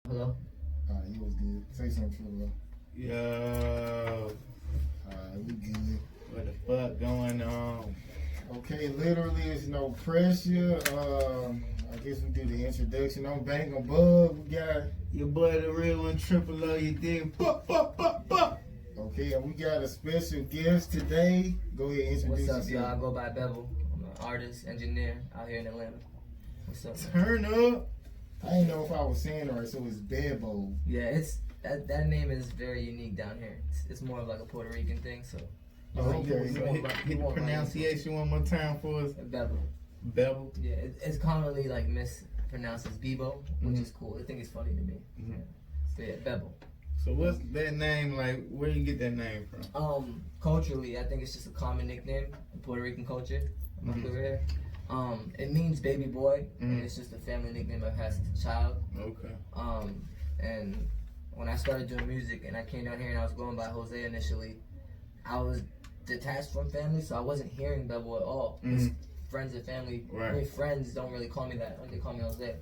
Hello? You was good. Say something for me. Yo, We good. what the fuck going on? Okay, literally, it's no pressure. I guess we do the introduction. I'm Bangem Bugg. We got, Your boy the real one, Triple O, you dig? okay, and we got a special guest today. Go ahead and introduce What's up, y'all? I yourself. go by Bebo. I'm an artist, engineer out here in Atlanta. What's up? Turn up. I didn't know if I was saying it right, so it's Bebo. Yeah, it's that name is very unique down here. It's more of like a Puerto Rican thing, so. Okay. Hit the pronunciation one more time for us. Bebo. Bevel. Yeah, it's commonly like mispronounced as Bebo, which is cool. I think it's funny to me. Mhm. So yeah, Bebo. So what's that name like? Where you get that name from? Culturally, I think it's just a common nickname in Puerto Rican culture. I'm not clear here. It means baby boy, and it's just a family nickname I've had since a child. Okay. And when I started doing music and I came down here and I was going by Jose initially, I was detached from family, so I wasn't hearing Bebo at all. Friends and family, Right. I mean, friends don't really call me that, like they call me Jose.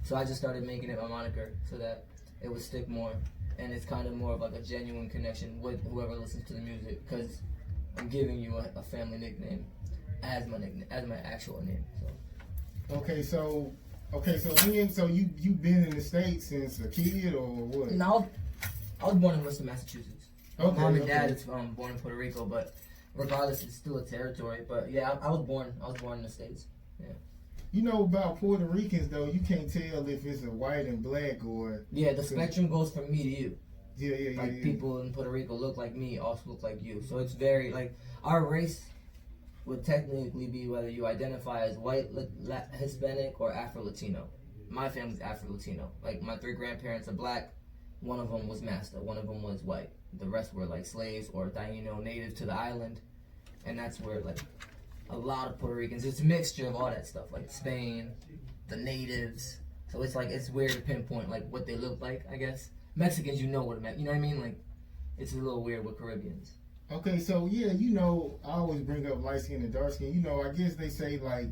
So I just started making it my moniker so that it would stick more, and it's kind of more of like a genuine connection with whoever listens to the music, because I'm giving you a family nickname as my nickname, as my actual name. So. So you been in the States since a kid or what? No, I was born in Worcester, Massachusetts. Okay, Mom and okay. dad is born in Puerto Rico, but regardless, it's still a territory. But yeah, I was born in the States. Yeah. You know about Puerto Ricans though, you can't tell if it's a white and black or Yeah, the spectrum goes from me to you. yeah. Like people in Puerto Rico look like me, also look like you. So it's very like our race would technically be whether you identify as white, Hispanic, or Afro-Latino. My family's Afro-Latino. Like my 3 grandparents are black. One of them was master. One of them was white. The rest were like slaves or Taino native to the island, and that's where like a lot of Puerto Ricans. It's a mixture of all that stuff, like Spain, the natives. So it's like it's weird to pinpoint like what they look like. I guess Mexicans, you know what you know what I mean? Like it's a little weird with Caribbeans. Okay, so yeah, I always bring up light skin and dark skin. I guess they say like,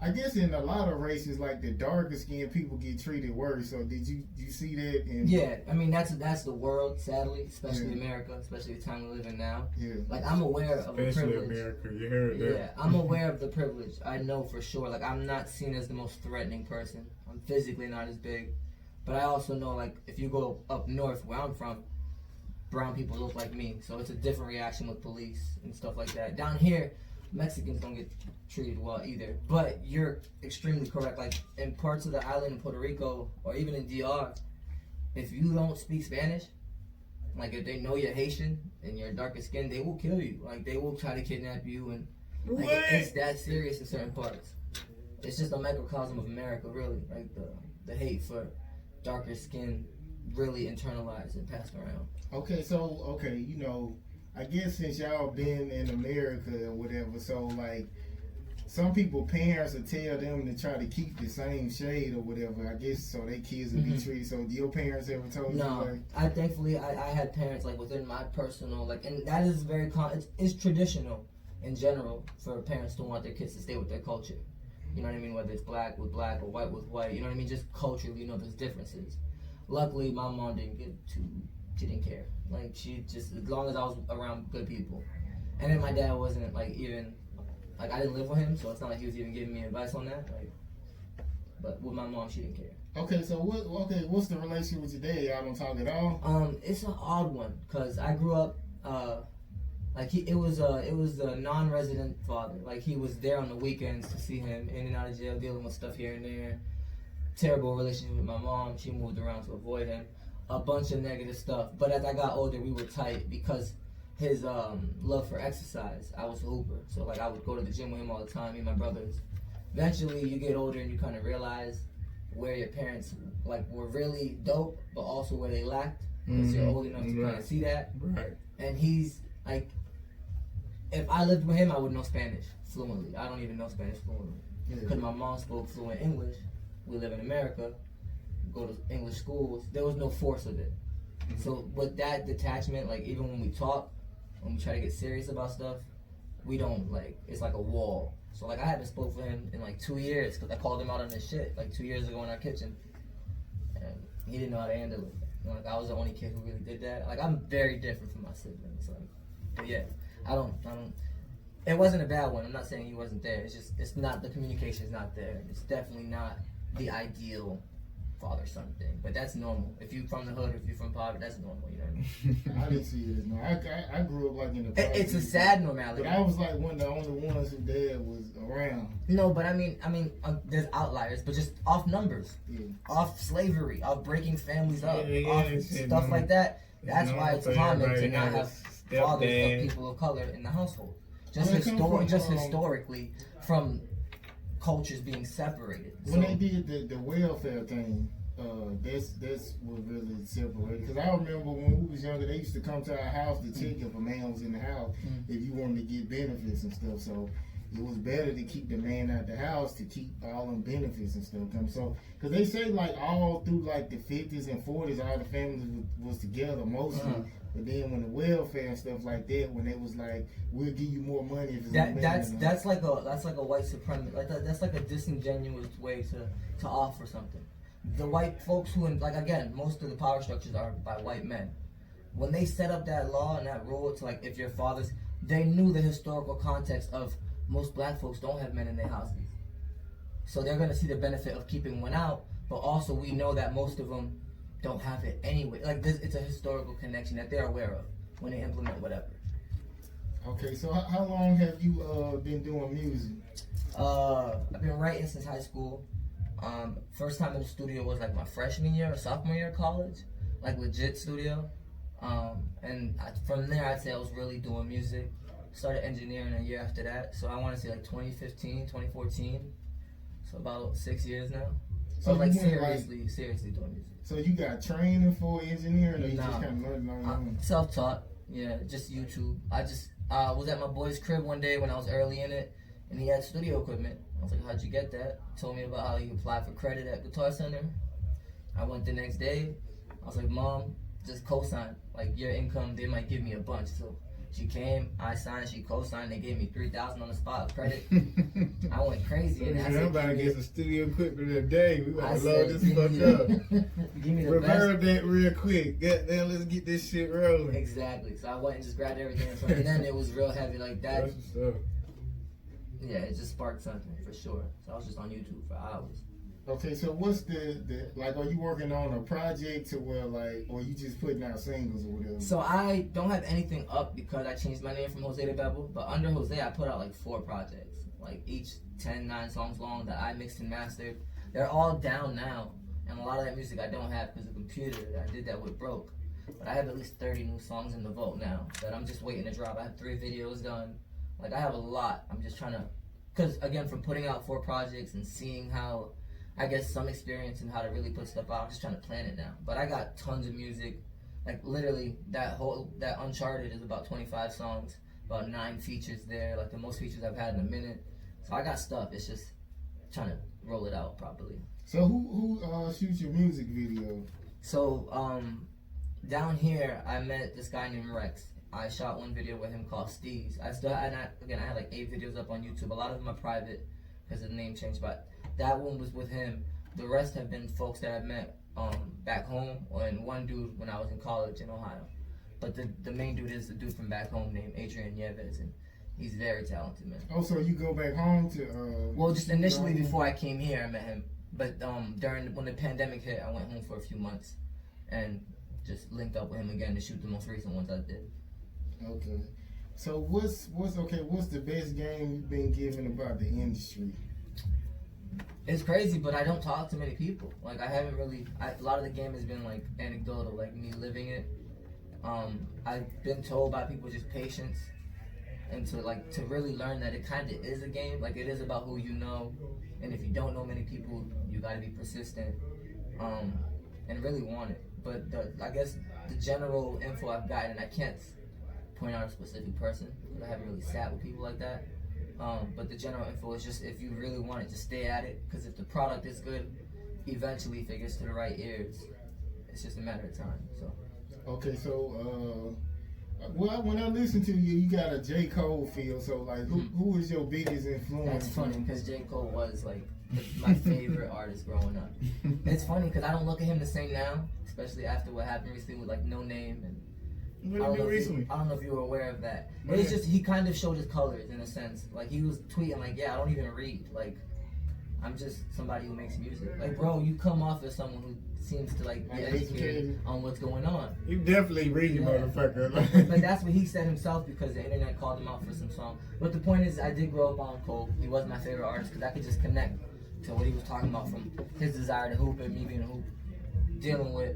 I guess in a lot of races, like the darker skinned people get treated worse. So did you see that? Yeah, I mean that's the world, sadly, especially Yeah. America, especially the time we live in now. Yeah. Like I'm aware of the Especially privilege. America. You heard that? Yeah, I'm aware of the privilege. I know for sure. Like I'm not seen as the most threatening person. I'm physically not as big, but I also know like if you go up north where I'm from, brown people look like me, so it's a different reaction with police and stuff like that. Down here, Mexicans don't get treated well either. But you're extremely correct. Like in parts of the island in Puerto Rico or even in DR, if you don't speak Spanish, like if they know you're Haitian and you're darker skinned, they will kill you. Like they will try to kidnap you, and like, it's that serious in certain parts. It's just a microcosm of America, really. Like the hate for darker skin really internalized and passed around. Okay, so I guess since y'all been in America or whatever, so like some people parents will tell them to try to keep the same shade or whatever. I guess so their kids will be treated. So do your parents ever told you No, like? I thankfully I had parents like within my personal like, and that is very it's traditional in general for parents to want their kids to stay with their culture. You know what I mean? Whether it's black with black or white with white. You know what I mean? Just culturally, there's differences. Luckily, my mom didn't get too. She didn't care. Like she just as long as I was around good people, and then my dad wasn't like even like I didn't live with him, so it's not like he was even giving me advice on that. Like, but with my mom, she didn't care. Okay, so what's the relationship with your dad? Y'all don't talk at all? It's an odd one because I grew up like it was a non-resident father. Like he was there on the weekends to see him in and out of jail, dealing with stuff here and there. Terrible relationship with my mom. She moved around to avoid him. A bunch of negative stuff. But as I got older, we were tight because his love for exercise. I was a hooper, so like I would go to the gym with him all the time. Me and my brothers. Eventually, you get older and you kind of realize where your parents like were really dope, but also where they lacked. Because you're old enough to kind of see that. Right. And he's like, if I lived with him, I would know Spanish fluently. I don't even know Spanish fluently because my mom spoke fluent English. We live in America. Go to English schools. There was no force of it. So with that detachment, like even when we talk, when we try to get serious about stuff, we don't like. It's like a wall. So like I haven't spoke for him in like 2 years because I called him out on his shit like 2 years ago in our kitchen. And he didn't know how to handle it. Like I was the only kid who really did that. Like I'm very different from my siblings. Like, but yeah, I don't. It wasn't a bad one. I'm not saying he wasn't there. It's not, the communication's not there. It's definitely not the ideal father-son thing. But that's normal. If you from the hood, or if you're from poverty, that's normal. You know what I mean? I didn't see it as normal. I grew up like in the poverty. It's a sad normality. But I was like one of the only ones who dad was around. No, but I mean, there's outliers, but just off numbers, off slavery, off breaking families up, off stuff like that. That's why it's common to not have fathers of people of color in the household. Just historically, from cultures being separated. When they did the welfare thing, that's what really separated. Because I remember when we was younger, they used to come to our house to check if a man was in the house, if you wanted to get benefits and stuff. So it was better to keep the man out the house to keep all them benefits and stuff. So, because they say like all through like the 50s and 40s, all the families was together mostly. But then when the welfare and stuff like that, when they was like, we'll give you more money if it's a man. That's like a white supremacy. That's like a disingenuous way to offer something. The white folks who, like again, most of the power structures are by white men. When they set up that law and that rule to like if your fathers, they knew the historical context of most black folks don't have men in their houses. So they're gonna see the benefit of keeping one out, but also we know that most of them don't have it anyway. Like this, it's a historical connection that they're aware of when they implement whatever. Okay, so how long have you been doing music? I've been writing since high school. First time in the studio was like my freshman year or sophomore year of college, like legit studio. From there, I'd say I was really doing music. Started engineering a year after that, so I want to say like 2015, 2014. So about 6 years now. So like seriously doing music. So you got training for engineering, or you Nah, just kind of learned on your own? Self-taught, yeah, just YouTube. I just was at my boy's crib one day when I was early in it, and he had studio equipment. I was like, how'd you get that? He told me about how you apply for credit at Guitar Center. I went the next day. I was like, Mom, just co-sign. Like, your income, they might give me a bunch. So she came, I signed, she co-signed. They gave me $3,000 on the spot of credit. I went crazy. And I'm about to get some studio equipment today. We about to load this fuck up. Give me the Reverb that real quick. Goddamn, let's get this shit rolling. Exactly. So I went and just grabbed everything. And then it was real heavy like that. That's what's up. Yeah, it just sparked something for sure. So I was just on YouTube for hours. Okay, so what's the like? Are you working on a project to where like, or you just putting out singles or whatever? So I don't have anything up because I changed my name from Jose to Bebo. But under Jose, I put out like 4 projects, like each 9 songs long that I mixed and mastered. They're all down now, and a lot of that music I don't have because the computer that I did that with broke. But I have at least 30 new songs in the vault now that I'm just waiting to drop. I have 3 videos done. Like I have a lot. I'm just trying to, because again, from putting out 4 projects and seeing how, I guess, some experience in how to really put stuff out, I'm just trying to plan it now. But I got tons of music. Like literally, that Uncharted is about 25 songs, about 9 features there, like the most features I've had in a minute. So I got stuff. It's just trying to roll it out properly. So who shoots your music video? So down here, I met this guy named Rex. I shot one video with him called Steez. I had like 8 videos up on YouTube. A lot of them are private because the name changed, but that one was with him. The rest have been folks that I've met back home, and one dude when I was in college in Ohio. But the main dude is the dude from back home named Adrian Nieves, and he's very talented, man. Oh, so you go back home to well, just initially before I came here, I met him. But when the pandemic hit, I went home for a few months and just linked up with him again to shoot the most recent ones I did. Okay. So what's the best game you've been given about the industry? It's crazy, but I don't talk to many people. Like I haven't really. A lot of the game has been like anecdotal, like me living it. I've been told by people just patience, and to really learn that it kind of is a game. Like it is about who you know, and if you don't know many people, you got to be persistent, and really want it. But I guess the general info I've gotten, and I can't point out a specific person because I haven't really sat with people like that. But the general info is just if you really want it, just stay at it. Because if the product is good, eventually if it gets to the right ears, it's just a matter of time. So. Okay, so well, when I listen to you, you got a J. Cole feel. So like, who is your biggest influence? That's funny because J. Cole was like my favorite artist growing up. It's funny because I don't look at him the same now, especially after what happened recently with like No Name and. What did he do recently? I don't know if you were aware of that. What It's is- just he kind of showed his colors in a sense. Like he was tweeting like, yeah, I don't even read. Like I'm just somebody who makes music. Like bro, you come off as someone who seems to like be educated on what's going on. You definitely read, you Yeah. motherfucker. But that's what he said himself because the internet called him out for some song. But the point is, I did grow up on Cole. He was my favorite artist because I could just connect to what he was talking about from his desire to hoop and me being a hoop, dealing with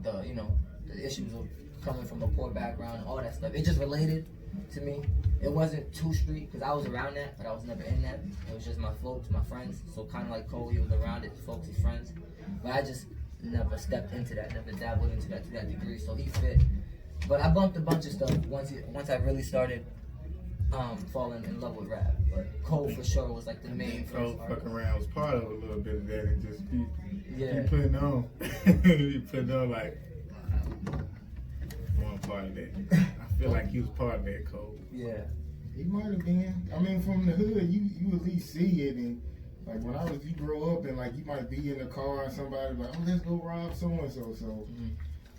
the you know the issues of coming from a poor background, all that stuff. It just related to me. It wasn't too street because I was around that, but I was never in that. It was just my folks, my friends. So kind of like Cole, he was around it, his folks, his friends. But I just never stepped into that, never dabbled into that to that degree. So he fit. But I bumped a bunch of stuff once I really started falling in love with rap. But Cole for sure was like the main Cole first fucking artist. around was part of a little bit of that and just be Yeah. putting on. He putting on like one part of that. I feel like he was part of that, Cole. Yeah. He might have been. I mean, from the hood, you at least see it, and like when you grow up, and like you might be in the car and somebody like, oh, let's go rob so and so. So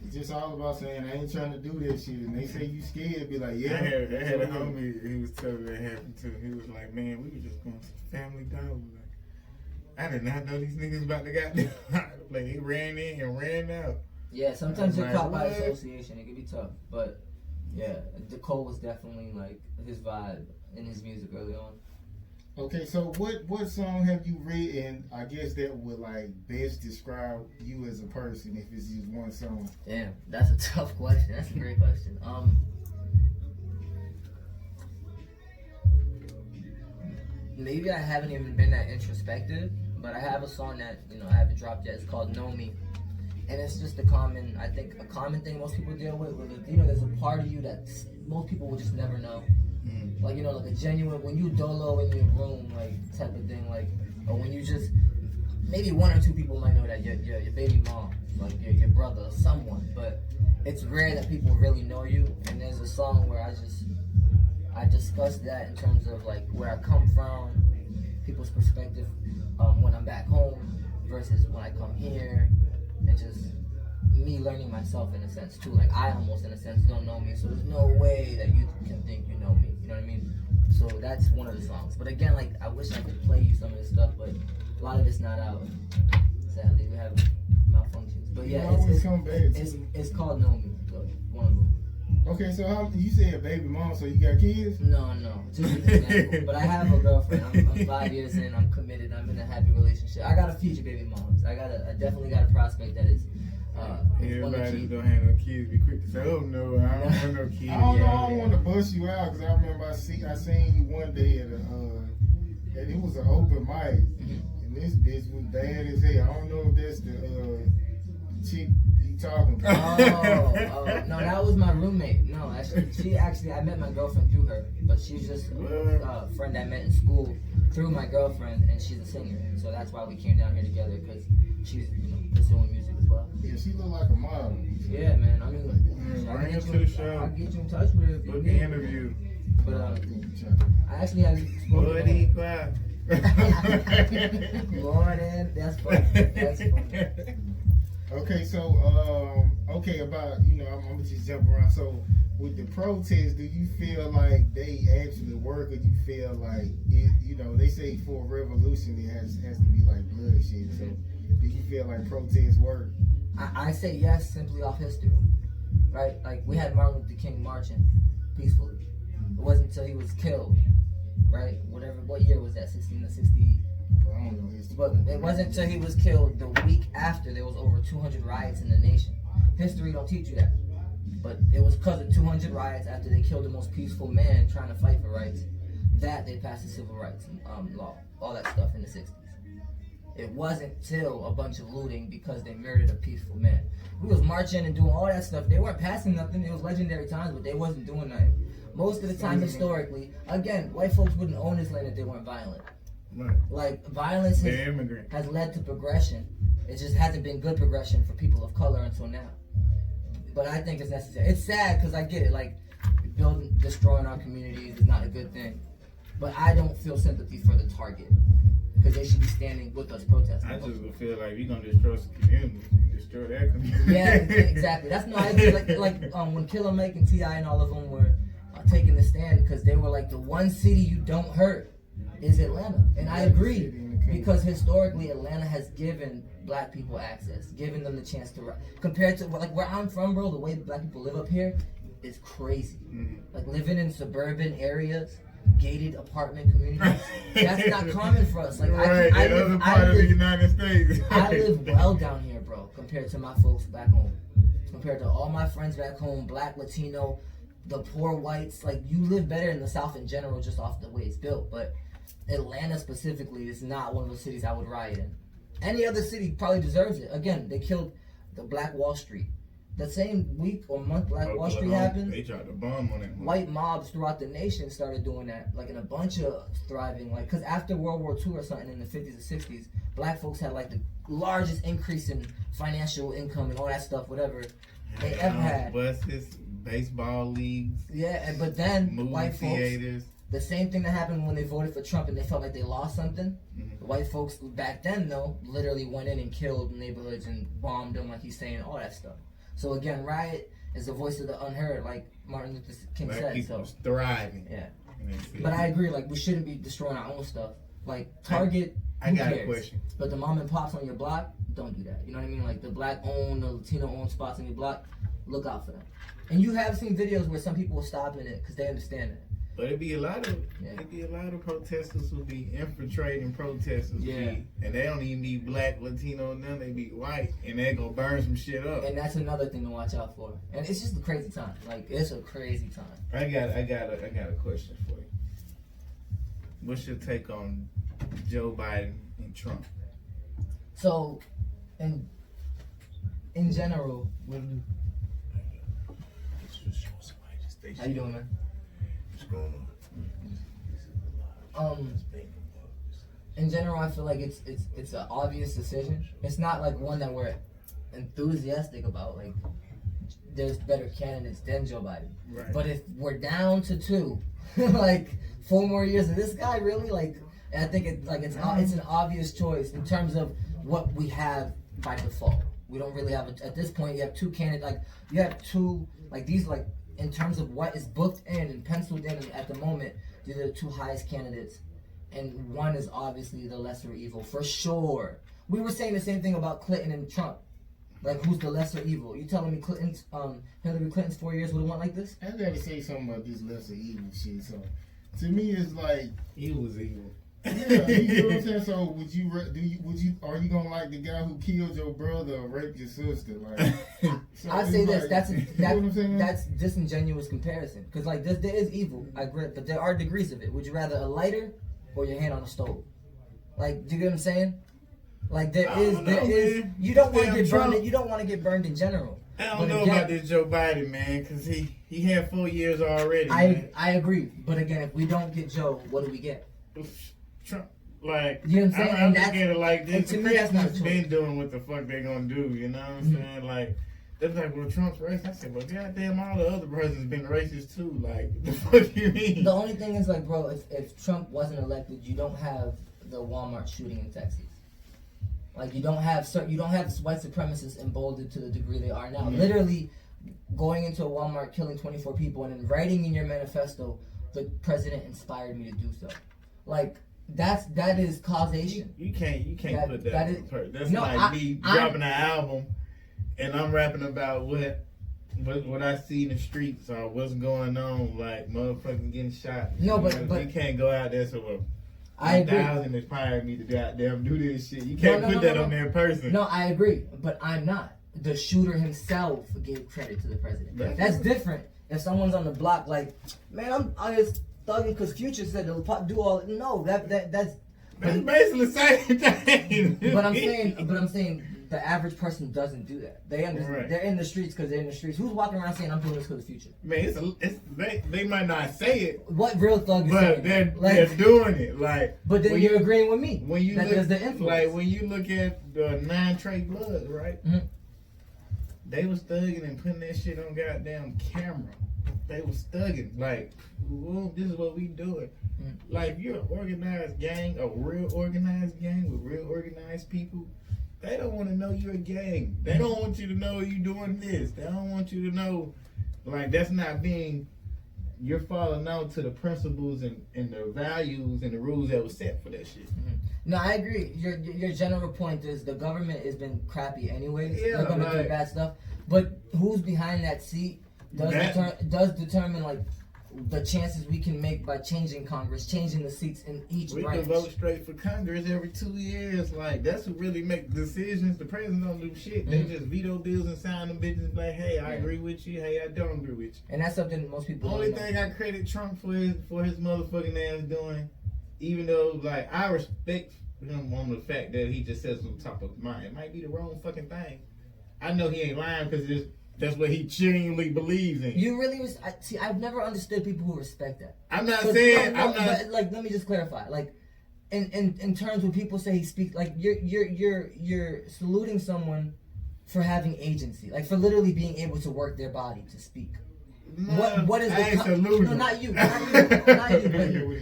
it's just all about saying, I ain't trying to do that shit, and they say you scared, be like, yeah. I had a homie. He was telling me that happened too. He was like, man, we were just going to Family Dollar. Like, I did not know these niggas about to got there. Like he ran in and ran out. Yeah, sometimes you're Like, caught by what? association. It can be tough. But yeah, Cole was definitely like his vibe in his music early on. Okay, so what song have you written? I guess that would like best describe you as a person if it's just one song. Damn, that's a tough question. That's a great question. Maybe I haven't even been that introspective, but I have a song that I haven't dropped yet. It's called "Know Me," and it's just a common thing most people deal with. Where there's a part of you that most people will just never know. Like like a genuine when you dolo in your room like type of thing, like or when you just maybe one or two people might know that your baby mom, like your brother, or someone, but it's rare that people really know you. And there's a song where I discuss that in terms of like where I come from, people's perspective when I'm back home versus when I come here, and just me learning myself in a sense too. Like I almost in a sense don't know me, so there's no way that you can think you know me. You know what I mean? So that's one of the songs. But again, like I wish I could play you some of this stuff, but a lot of it's not out. Sadly, we have malfunctions. But yeah, it's called Know Me. One of them. Okay, so how you said baby mom? So you got kids? No, just an example. But I have a girlfriend. I'm 5 years in. I'm committed. I'm in a happy relationship. I got a future baby moms. I definitely got a prospect that is. Everybody who don't have no kids be quick to say, "Oh no, I don't want no kids." I don't want to bust you out because I remember I seen you one day at and it was an open mic, and this bitch was bad as hell. I don't know if that's the chick you talking about. Oh, no, that was my roommate. No, I met my girlfriend through her, but she's just a friend I met in school through my girlfriend, and she's a singer, so that's why we came down here together because she's pursuing music as well. Yeah, she look like a model. Yeah, man. I mean, bring her to the show. I'll get you in touch with her if you Book need. the interview. But I actually have Buddy, clap. Morning. That's funny. That's funny. Okay, so about I'm gonna just jump around. So with the protests, do you feel like they actually work, or do you feel like they say for a revolution it has to be like bloodshed? So do you feel like protests work? I say yes, simply off history, right? Like we had Martin Luther King marching peacefully. It wasn't until he was killed, right? What year was that? 1660. I don't know history. But it wasn't until he was killed the week after there was over 200 riots in the nation. History don't teach you that. But it was because of 200 riots after they killed the most peaceful man trying to fight for rights that they passed the civil rights law, all that stuff in the 60s. It wasn't till a bunch of looting because they murdered a peaceful man. We was marching and doing all that stuff. They weren't passing nothing. It was legendary times, but they wasn't doing nothing. Most of the time, historically, again, white folks wouldn't own this land if they weren't violent. Right. Like, violence has led to progression. It just hasn't been good progression for people of color until now. But I think it's necessary. It's sad because I get it. Like, destroying our communities is not a good thing. But I don't feel sympathy for the target. because they should be standing with us protesting. I just would feel like you're gonna destroy some community, destroy that community. Yeah, exactly. That's no, I agree. Like when Killer Mike and T.I. and all of them were taking the stand, because they were like, the one city you don't hurt is Atlanta, and I agree, because historically Atlanta has given black people access, given them the chance to compared to like where I'm from, bro. The way black people live up here is crazy. Like living in suburban areas, gated apartment communities, that's not common for us. Like Right, I other live, part of the United States. I live well down here, bro, compared to my folks back home. Compared to all my friends back home, black, Latino, the poor whites. Like, you live better in the South in general just off the way it's built. But Atlanta specifically is not one of those cities I would riot in. Any other city probably deserves it. Again, they killed the Black Wall Street. The same week or month Black Wall Street happened, they tried to bomb on it. white mobs throughout the nation started doing that, like in a bunch of thriving, like, because after World War II or something in the 50s and 60s, black folks had like the largest increase in financial income and all that stuff, whatever they ever had. Buses, baseball leagues. Yeah, but then movie white theaters. folks, the same thing that happened when they voted for Trump and they felt like they lost something. The white folks back then, though, literally went in and killed neighborhoods and bombed them, like he's saying, all that stuff. So again, riot is the voice of the unheard, like Martin Luther King Black said. people So thriving. yeah, And but I agree. Like, we shouldn't be destroying our own stuff. Like, Target, I who got cares? a question. But the mom and pops on your block, don't do that. You know what I mean? Like the black owned, the Latino owned spots on your block, look out for them. And you have seen videos where some people will stop in it because they understand it. But it'd be a lot of protesters who be infiltrating protesters. Yeah. And they don't even be black, Latino, none. They be white, and they gonna burn some shit up. And that's another thing to watch out for. And it's just a crazy time. Like, it's a crazy time. I got a question for you. What's your take on Joe Biden and Trump? So, in general, how you doing, man? In general, I feel like it's an obvious decision. It's not like one that we're enthusiastic about. Like, there's better candidates than Joe Biden. Right. But if we're down to two, like 4 more years of this guy, really, like, I think it's an obvious choice in terms of what we have by default. We don't really have at this point. You have two candidates. Like, you have two, like, these, like, in terms of what is booked in and penciled in at the moment, these are the two highest candidates. And one is obviously the lesser evil, for sure. We were saying the same thing about Clinton and Trump. Like, who's the lesser evil? You telling me Hillary Clinton's 4 years would have went like this? I gotta say something about this lesser evil shit. So, to me, it's like, He was evil. yeah, you know what I'm saying. So, are you gonna like the guy who killed your brother or raped your sister? Like, so I'd say this. like, you know what I'm saying? That's disingenuous comparison. Because, like, there is evil. I agree, but there are degrees of it. Would you rather a lighter or your hand on a stove? Like, do you get what I'm saying? Like, there is. Man. You don't want to Damn get Trump. burned. You don't want to get burned in general. I don't But know again, about this Joe Biden, man, because he had 4 years already. Man. I agree. But again, if we don't get Joe, what do we get? Trump, like, You know what I'm saying? I And look at it like and this. to The me, that's not president's a choice. been doing what the fuck they gonna do, you know what I'm saying? Like, they're like, well, Trump's racist. I said, well, goddamn, all the other presidents been racist too. Like, the fuck you mean? The only thing is, like, bro, if Trump wasn't elected, you don't have the Walmart shooting in Texas. Like, you don't have white supremacists emboldened to the degree they are now. Mm-hmm. Literally going into a Walmart, killing 24 people, and then writing in your manifesto, the president inspired me to do so. Like, that is causation. You can't put that on a person. That's No, like me dropping an album and I'm rapping about what I see in the streets or what's going on, like motherfuckers getting shot. No, but you can't go out there so I agree. 1,000 inspired me to goddamn do this shit. You can't put that on that person. No, I agree, but I'm not. The shooter himself gave credit to the president. That's different. If someone's on the block, like, man, I just thugging because Future said they'll do all. No, that's basically the same thing. But I'm saying the average person doesn't do that. They understand. Right. They're in the streets because they're in the streets. Who's walking around saying I'm doing this because of Future? Man, they might not say it, What real thug is but saying? they're doing it. Like, But then you're agreeing with me. when you that look, there's the influence. like when you look at the 9 Trey Bloods, right? Mhm. They was thugging and putting that shit on goddamn camera. they was thugging. Like, well, this is what we doing. Like, if you're an organized gang, a real organized gang with real organized people, they don't want to know you're a gang. They don't want you to know you doing this. They don't want you to know, like, that's not being, you're following out to the principles and the values and the rules that was set for that shit. No, I agree. Your general point is the government has been crappy anyways. Yeah, They're gonna do like- bad stuff. But who's behind that seat does determine like the chances we can make by changing Congress, changing the seats in each We branch. can vote straight for Congress every 2 years. Like, that's who really make decisions. The president don't do shit. They just veto bills and sign them bitches like, hey, I agree with you. Hey, I don't agree with you. And that's something most people Only don't know. thing I credit Trump for his motherfucking ass doing, even though, like, I respect him on the fact that he just says on top of his mind. It might be the wrong fucking thing. I know he ain't lying because that's what he genuinely believes in. You really see. I've never understood people who respect that. I'm not saying I'm not. But, like, let me just clarify. Like, in terms when people say he speaks, like you're saluting someone for having agency, like for literally being able to work their body to speak. What is I ain't the saluting. no, not you, not you,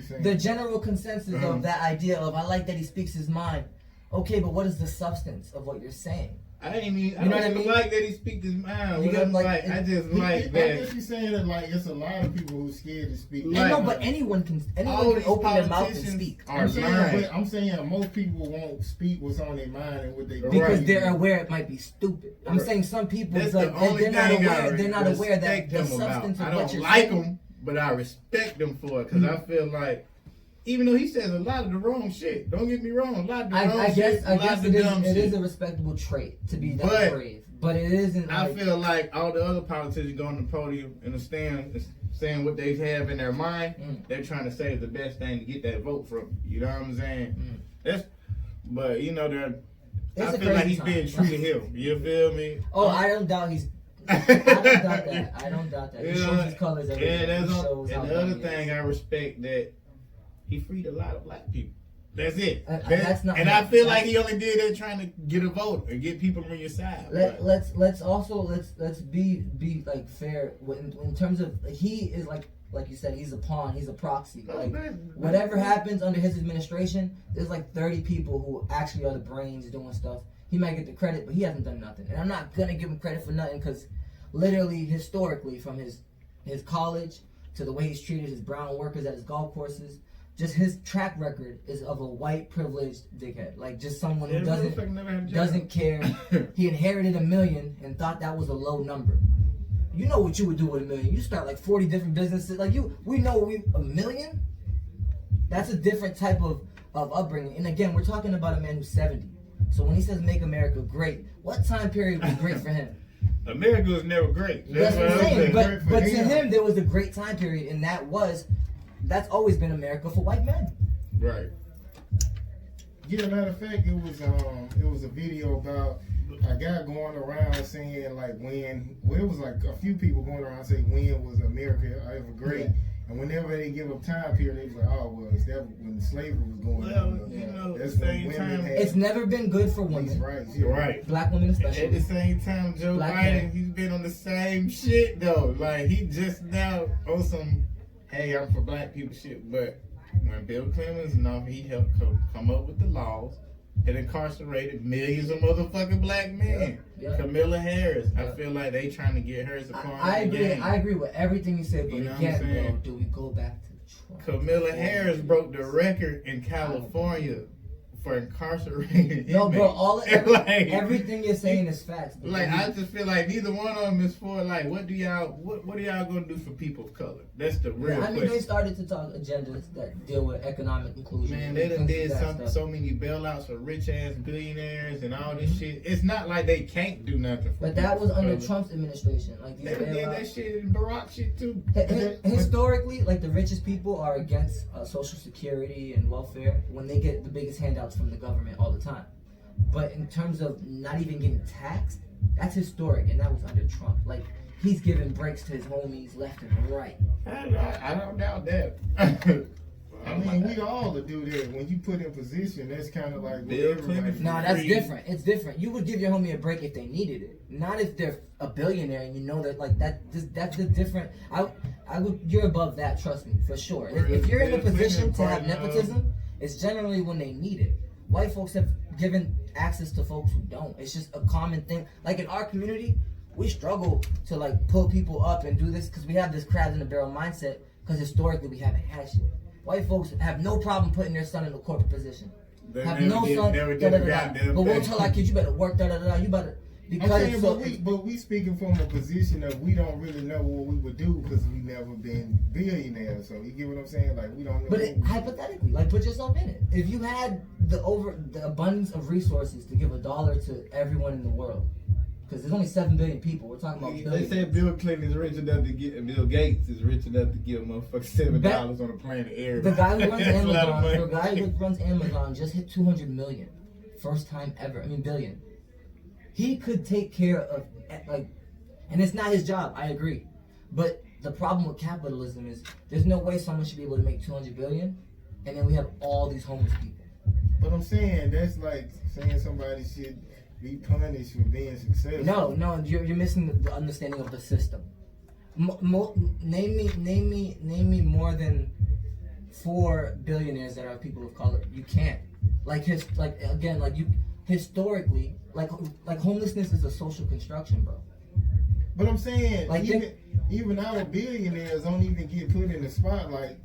but the general consensus of that idea of I like that he speaks his mind. Okay, but what is the substance of what you're saying? I ain't even. You know what I don't mean? like that he speaks his mind. You What got, I'm like, like, I just I like guess that. you're saying that like it's a lot of people who's scared to speak. Like, No, but anyone can all these open their mouth and politicians speak are I'm saying, lying. but I'm saying most people won't speak what's on their mind and what they Right. because think. they're aware it might be stupid. I'm Right. saying some people That's like the only they're not thing aware. I They're not aware that respect the him substance about. of I what don't you're like saying. him, but I respect him for it because I feel like, even though he says a lot of the wrong shit, don't get me wrong, a lot of the wrong I shit, guess a lot of the dumb it shit. is a respectable trait to be that But brave, but it isn't. I Like, feel like all the other politicians go on the podium and the stand saying what they have in their mind. They're trying to say is the best thing to get that vote from. You know what I'm saying? But you know, It's I a feel like crazy he's time. being true to him. You feel me? oh, I don't doubt he's. I don't doubt that. I don't doubt that. He You know, shows his colors every yeah, day. that's He on, shows how and the other dumb he is. thing I respect that he freed a lot of black people. That's it. That's not. And I feel like he only did that trying to get a vote and get people on your side. Let's also be like fair in terms of he is like you said, he's a pawn, he's a proxy. Like whatever happens under his administration, there's like 30 people who actually are the brains doing stuff. He might get the credit, but he hasn't done nothing. And I'm not gonna give him credit for nothing because literally historically from his college to the way he's treated his brown workers at his golf courses, just his track record is of a white privileged dickhead. Like just someone who doesn't care. He inherited $1 million and thought that was a low number. You know what you would do with $1 million. You start like 40 different businesses. Like we know $1 million? That's a different type of upbringing. And again, we're talking about a man who's 70. So when he says make America great, what time period was great for him? America was never great. That's what I'm saying. Great for But to him. him, there was a great time period, and that's always been America for white men. Right. Yeah, matter of fact, it was a video about a guy going around saying like it was like a few people going around saying when was America ever great, Yeah. and whenever they give a time period, they was like, oh well, it's that when slavery was going Well, on. you know, That's at the when same women time, had It's never been good for these women, rights. you're right. black women At the especially. same time, Joe Black Biden, man. he's been on the same shit though. Like he just now on some, hey, I'm for black people shit. But when Bill Clinton was in office, he helped come up with the laws that incarcerated millions of motherfucking black men. Yeah. Kamala Harris, Yeah. I feel like they trying to get her as a part I of the agree. game. I agree with everything you said, but You know what I'm again, saying? bro, do we go back to Trump? Kamala Harris broke the record in California for incarcerated No, bro, inmates. Like, everything you're saying is facts. But Like I just feel like neither one of them is for like what are y'all gonna do for people of color? That's the real I mean, question. they started to talk agendas that deal with economic inclusion. Man, and they done things did of that stuff. so many bailouts for rich ass billionaires and all this shit. It's not like they can't do nothing. For But that people was of under color. Trump's administration. Like these They done did that bailouts. shit in Barack shit too. Historically, like the richest people are against Social Security and welfare when they get the biggest handouts from the government all the time. But in terms of not even getting taxed, that's historic, and that was under Trump. Like he's giving breaks to his homies left and right. I don't doubt that. I mean, we all would do that. When you put in position, that's kind of like Bill what Clinton. everybody. No, that's different. It's different. You would give your homie a break if they needed it. Not if they're a billionaire and you know that like that's the different. I would. You're above that. Trust me, for sure. If you're in a position to have nepotism, it's generally when they need it. White folks have given access to folks who don't. It's just a common thing. Like in our community, we struggle to like pull people up and do this because we have this crabs in the barrel mindset. Because historically we haven't had shit. White folks have no problem putting their son in a corporate position. They Have never no did- son. never did a goddamn But we'll thing. tell our kids, you better work. You better. Because I'm saying, it's so, but we speaking from a position of we don't really know what we would do because we never been billionaires. So you get what I'm saying? Like we don't know. but hypothetically, like put yourself in it. If you had the abundance of resources to give $1 to everyone in the world, because there's only 7 billion people. We're talking about They billions. said Bill Clinton is rich enough to get, Bill Gates is rich enough to give motherfuckers $7 on the planet. The guy who runs That's a lot of Amazon, money. the guy who runs Amazon just hit 200 million, first time ever. I mean billion. He could take care of like, and it's not his job. I agree, but the problem with capitalism is there's no way someone should be able to make 200 billion, and then we have all these homeless people. But I'm saying that's like saying somebody should be punished for being successful. No, you're missing the understanding of the system. Name me more than 4 billionaires that are people of color. You can't. Historically, homelessness is a social construction, bro. But I'm saying Like even our billionaires don't even get put in the spotlight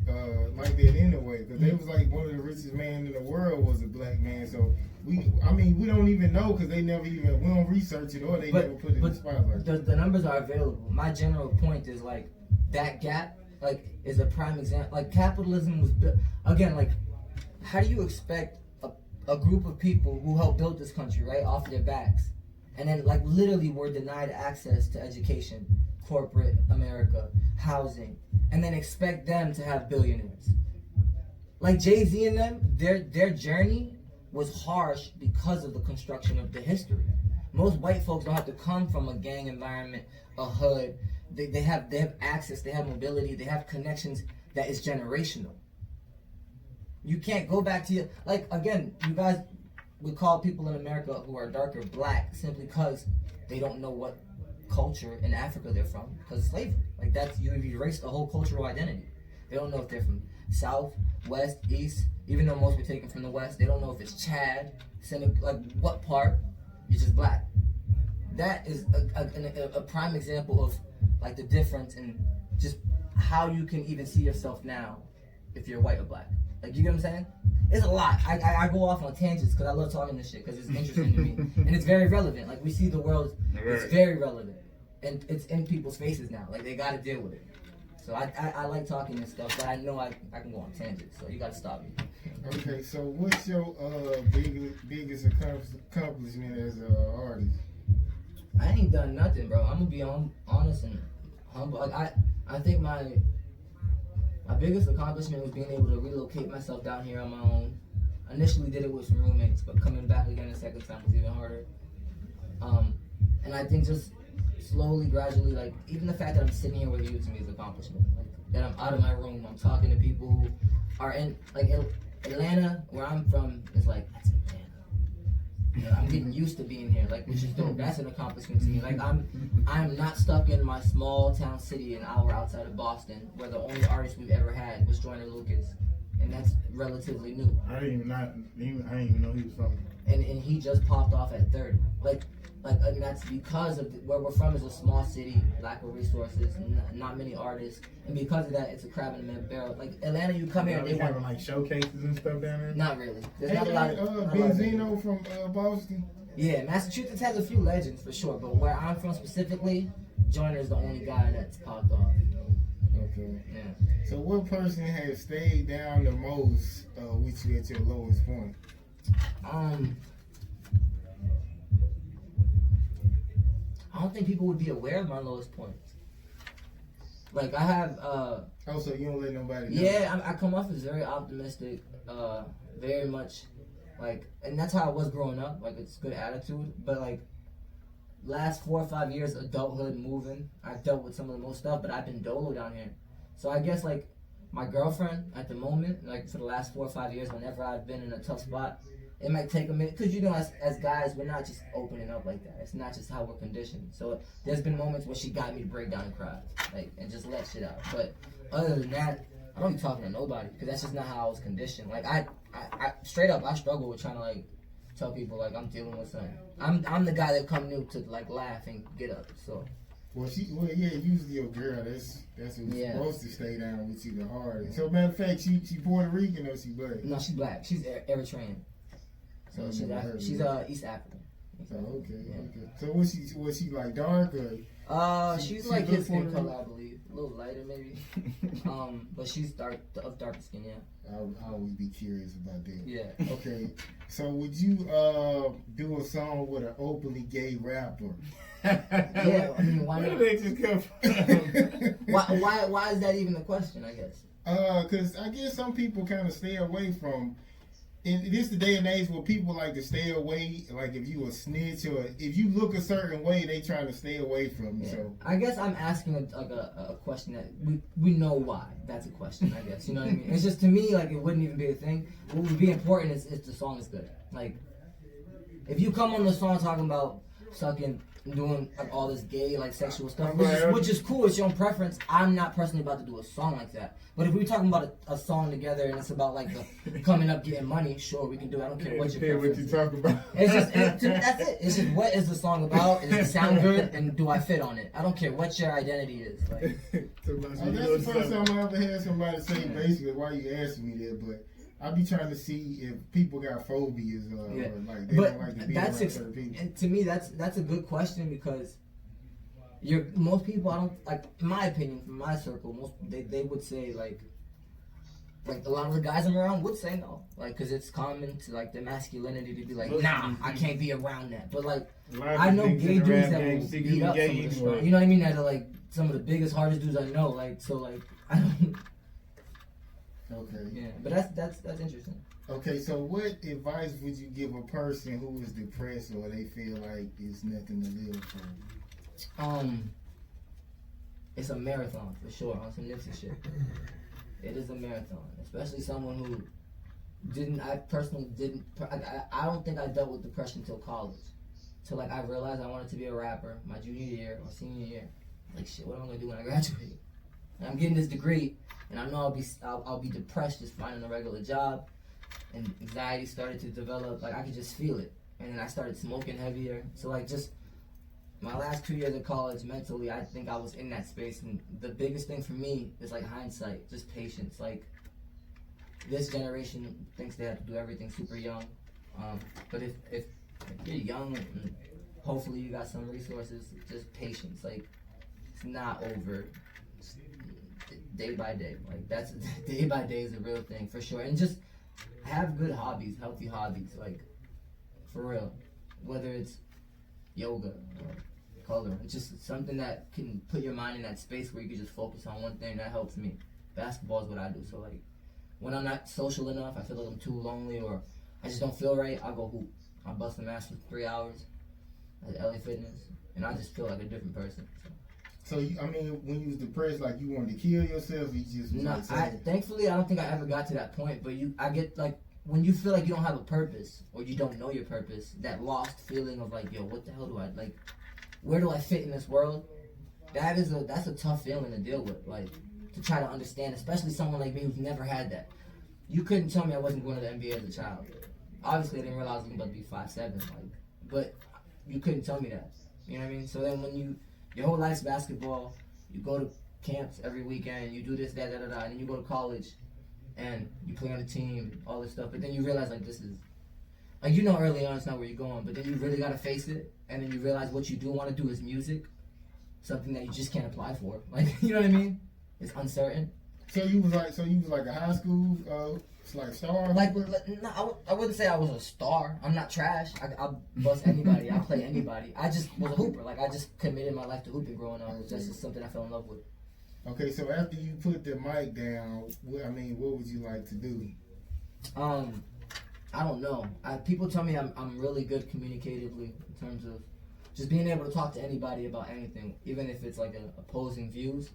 like that anyway. Because they was like one of the richest man in the world was a black man. So we don't even know because we don't research it or they never put it in the spotlight. The numbers are available. My general point is like that gap is a prime example. Like capitalism was built again. Like how do you expect a group of people who helped build this country right off their backs, and then like literally were denied access to education, corporate America, housing, and then expect them to have billionaires? Like Jay-Z and them, their journey was harsh because of the construction of the history. Most white folks don't have to come from a gang environment, a hood. They have access, they have mobility, they have connections that is generational. You can't go back to again, you guys would call people in America who are darker black simply because they don't know what culture in Africa they're from because of slavery. Like that's, you erase the whole cultural identity. They don't know if they're from South, West, East, even though most were taken from the West. They don't know if it's Chad, Senegal, like what part. You're just black. That is a prime example of like the difference in just how you can even see yourself now if you're white or black. Like, you get what I'm saying? It's a lot. I go off on tangents because I love talking this shit because it's interesting to me. And it's very relevant. Like, we see the world, it's very relevant. And it's in people's faces now. Like, they got to deal with it. So I like talking this stuff, but I know I can go on tangents. So you got to stop me. Okay, so what's your biggest accomplishment as an artist? I ain't done nothing, bro. I'm going to be honest and humble. Like, I think my biggest accomplishment was being able to relocate myself down here on my own. Initially did it with some roommates, but coming back again the second time was even harder. And I think just slowly, gradually, like even the fact that I'm sitting here with you to me is an accomplishment. Like that I'm out of my room, I'm talking to people who are in like Atlanta, where I'm from, is like that's Atlanta. You know, I'm getting used to being here, like which is dope. That's an accomplishment to me. Like I'm not stuck in my small town city an hour outside of Boston, where the only artist we've ever had was Joyner Lucas, and that's relatively new. I didn't even know he was from. And he just popped off at 30. And that's because of where we're from is a small city, lack of resources, not many artists, and because of that, it's a crab in a barrel. Like Atlanta, you come here and they want having like showcases and stuff down there. Not really. There's not a lot of Benzino from Boston. Yeah, Massachusetts has a few legends for sure, but where I'm from specifically, Joyner's the only guy that's popped off. Okay. Yeah. So what person has stayed down the most with you at your lowest point? I don't think people would be aware of my lowest points. Like I have Oh, so you don't let nobody know? Yeah, I come off as very optimistic, very much like, and that's how I was growing up. Like it's good attitude, but like last 4 or 5 years, adulthood, moving, I've dealt with some of the most stuff, but I've been dolo down here. So I guess like my girlfriend at the moment, like for the last 4 or 5 years, whenever I've been in a tough spot, it might take a minute, because you know, as guys, we're not just opening up like that. It's not just how we're conditioned. So there's been moments where she got me to break down and cry, like, and just let shit out. But other than that, I don't be talking to nobody, because that's just not how I was conditioned. Like I straight up, I struggle with trying to like tell people like I'm dealing with something. I'm the guy that come new to like laugh and get up. So. Well, yeah, usually your girl, that's who's supposed to stay down with you the hardest. So, matter of fact, she Puerto Rican or she black? No, she's black. She's Eritrean. So she's East African. Oh, okay, yeah. Okay. So was she like dark or? She's like his skin color, I believe. A little lighter maybe. But she's darker skin, yeah. I always be curious about that. Yeah. Okay. So would you do a song with an openly gay rapper? Yeah, I mean, why Where not? did they just come from? Why is that even a question, I guess? Because I guess some people kind of stay away from. In this the day and age where people like to stay away. Like if you a snitch or if you look a certain way, they trying to stay away from you. Yeah. So I guess I'm asking a question that we know why. That's a question, I guess. You know what I mean? It's just to me like it wouldn't even be a thing. What would be important is if the song is good. Like if you come on the song talking about sucking and doing like all this gay like sexual stuff, which is cool, it's your own preference. I'm not personally about to do a song like that. But if we're talking about a song together and it's about like the coming up getting money, sure we can do it. I don't care what your preference what you is. talk about. It's just that's it. It's just what is the song about? Does it sound good and do I fit on it? I don't care what your identity is. Like that's the first time I ever had somebody say basically why you asking me that, but I be trying to see if people got phobias or like they don't like to be around certain people. And to me that's a good question because most people I don't like in my opinion from my circle they would say like a lot of the guys I'm around would say no, like because it's common to like their masculinity to be like nah I can't be around that, but like I know gay dudes that will beat up some of the strong, you know what I mean, that are like some of the biggest hardest dudes I know, like so like I don't. Okay. Yeah, but that's interesting. Okay, so what advice would you give a person who is depressed or they feel like there's nothing to live for? It's a marathon for sure on some Nipsey shit. It is a marathon, especially someone who didn't. I personally didn't. I don't think I dealt with depression until college. Till like I realized I wanted to be a rapper my junior year or senior year. Like shit, what am I gonna do when I graduate? And I'm getting this degree, and I know I'll be depressed just finding a regular job, and anxiety started to develop. Like I could just feel it, and then I started smoking heavier. So like just my last 2 years of college, mentally, I think I was in that space, and the biggest thing for me is like hindsight, just patience. Like this generation thinks they have to do everything super young, but if you're young, and hopefully you got some resources, just patience. Like it's not over. Day by day, like that's day by day is a real thing for sure, and just have good hobbies, healthy hobbies, like for real, whether it's yoga or color, it's just something that can put your mind in that space where you can just focus on one thing. That helps me. Basketball is what I do, so like when I'm not social enough, I feel like I'm too lonely or I just don't feel right, I'll go hoop. I'll bust a match for 3 hours at LA Fitness, and I just feel like a different person. So I mean, when you was depressed, like you wanted to kill yourself, you just was no. like Thankfully, I don't think I ever got to that point. But I get like when you feel like you don't have a purpose or you don't know your purpose, that lost feeling of like, yo, what the hell do I like? Where do I fit in this world? That's a tough feeling to deal with. Like to try to understand, especially someone like me who's never had that. You couldn't tell me I wasn't going to the NBA as a child. Obviously, I didn't realize I was about to be 5'7", like, but you couldn't tell me that. You know what I mean? So then when your whole life's basketball, you go to camps every weekend, you do this, that, and then you go to college, and you play on a team, all this stuff, but then you realize, like, this is, like, you know early on it's not where you're going, but then you really gotta face it, and then you realize what you do want to do is music, something that you just can't apply for. Like, you know what I mean? It's uncertain. So you was like a high school, like star? Like no, I wouldn't say I was a star. I'm not trash. I bust anybody. I play anybody. I just was a hooper. Like I just committed my life to hooping growing up. That's just something I fell in love with. Okay, so after you put the mic down, what would you like to do? I don't know. People tell me I'm really good communicatively in terms of just being able to talk to anybody about anything, even if it's like opposing views.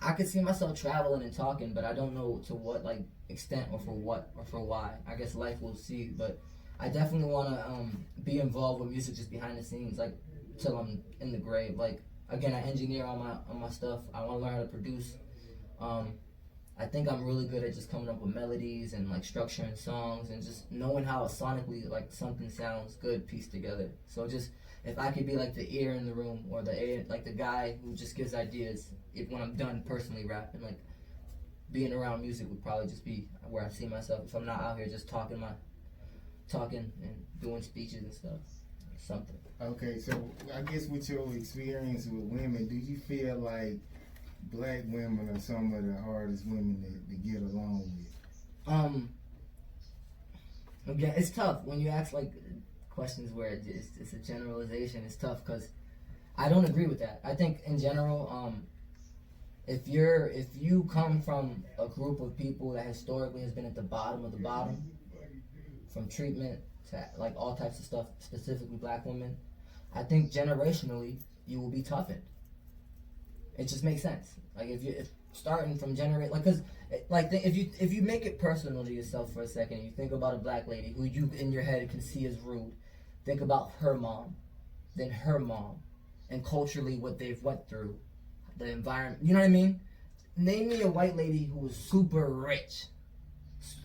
I could see myself traveling and talking, but I don't know to what like extent or for what or for why. I guess life will see, but I definitely want to be involved with music just behind the scenes, like till I'm in the grave. Like again, I engineer all my stuff. I want to learn how to produce. I think I'm really good at just coming up with melodies and like structuring songs and just knowing how sonically like something sounds good pieced together. So just if I could be like the ear in the room or the guy who just gives ideas, if when I'm done personally rapping, like being around music would probably just be where I see myself. If I'm not out here just talking and doing speeches and stuff, something. Okay, so I guess with your experience with women, do you feel like black women are some of the hardest women to get along with? Again, it's tough when you ask like questions where it's a generalization. It's tough because I don't agree with that. I think in general, if you come from a group of people that historically has been at the bottom of the bottom, from treatment to like all types of stuff, specifically black women, I think generationally you will be toughened. It just makes sense. Like if starting from like, cause like if you make it personal to yourself for a second, and you think about a black lady who you in your head can see as rude. Think about her mom, then her mom, and culturally what they've went through, the environment. You know what I mean? Name me a white lady who was super rich,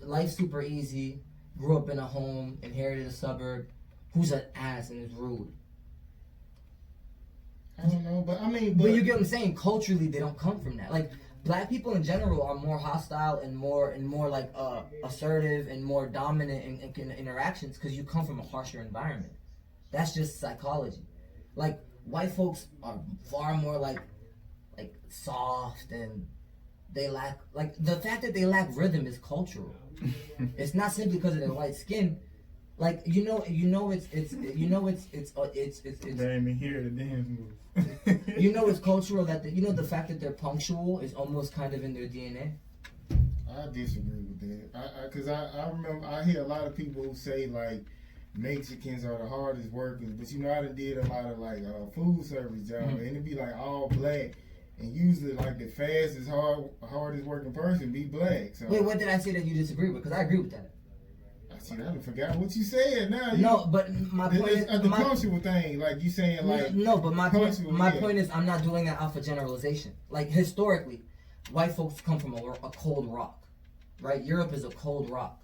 life super easy, grew up in a home, inherited a suburb, who's an ass and is rude. I don't know, but I mean, but you get what I'm saying. Culturally, they don't come from that. Like black people in general are more hostile and more like assertive and more dominant in interactions because you come from a harsher environment. That's just psychology. Like white folks are far more like soft, and they lack like the fact that they lack rhythm is cultural. It's not simply because of their white skin. Like it's They ain't hear the dance move. It's cultural that the fact that they're punctual is almost kind of in their DNA. I disagree with that. Because I remember I hear a lot of people who say like Mexicans are the hardest workers, but I done did a lot of like food service jobs, and it'd be like all black, and usually like the fastest hardest working person be black. So wait, what did I say that you disagree with? Because I agree with that. I done forgot what you said now. No, but my point is the cultural thing, like you saying like but my point is I'm not doing that off of generalization. Like historically, white folks come from a cold rock, right? Europe is a cold rock.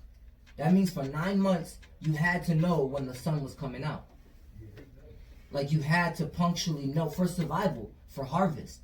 That means for 9 months you had to know when the sun was coming out. Like you had to punctually know for survival, for harvest,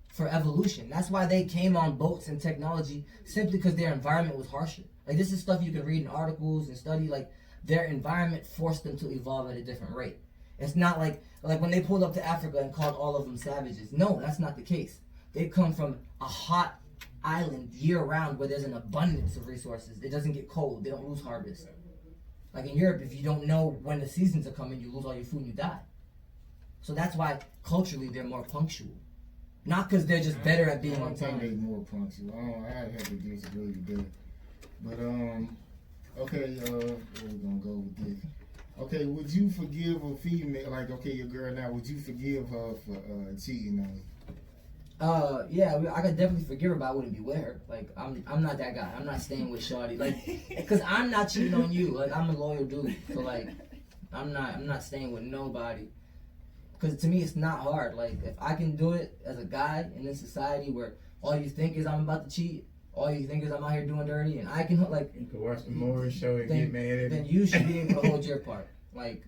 for evolution. That's why they came on boats and technology, simply because their environment was harsher. Like this is stuff you can read in articles and study. Like their environment forced them to evolve at a different rate. It's not like when they pulled up to Africa and called all of them savages. No, that's not the case. They come from a hot island year round where there's an abundance of resources. It doesn't get cold. They don't lose harvest. Like in Europe, if you don't know when the seasons are coming, you lose all your food and you die. So that's why culturally they're more punctual. Not because they're just better at being on time. I think they're more punctual. I have to disagree with that. But okay, where we gonna go with this? Okay, would you forgive a female, like your girl now? Would you forgive her for cheating on you? Yeah, I could definitely forgive her, but I wouldn't be with her. Like I'm not that guy. I'm not staying with shorty. Like, cause I'm not cheating on you. Like I'm a loyal dude. So like, I'm not staying with nobody. Cause to me it's not hard. Like if I can do it as a guy in this society where all you think is I'm about to cheat. All you think is I'm out here doing dirty, and I can like. You can watch the Morris show and get mad at Then you should be able to hold your part, like.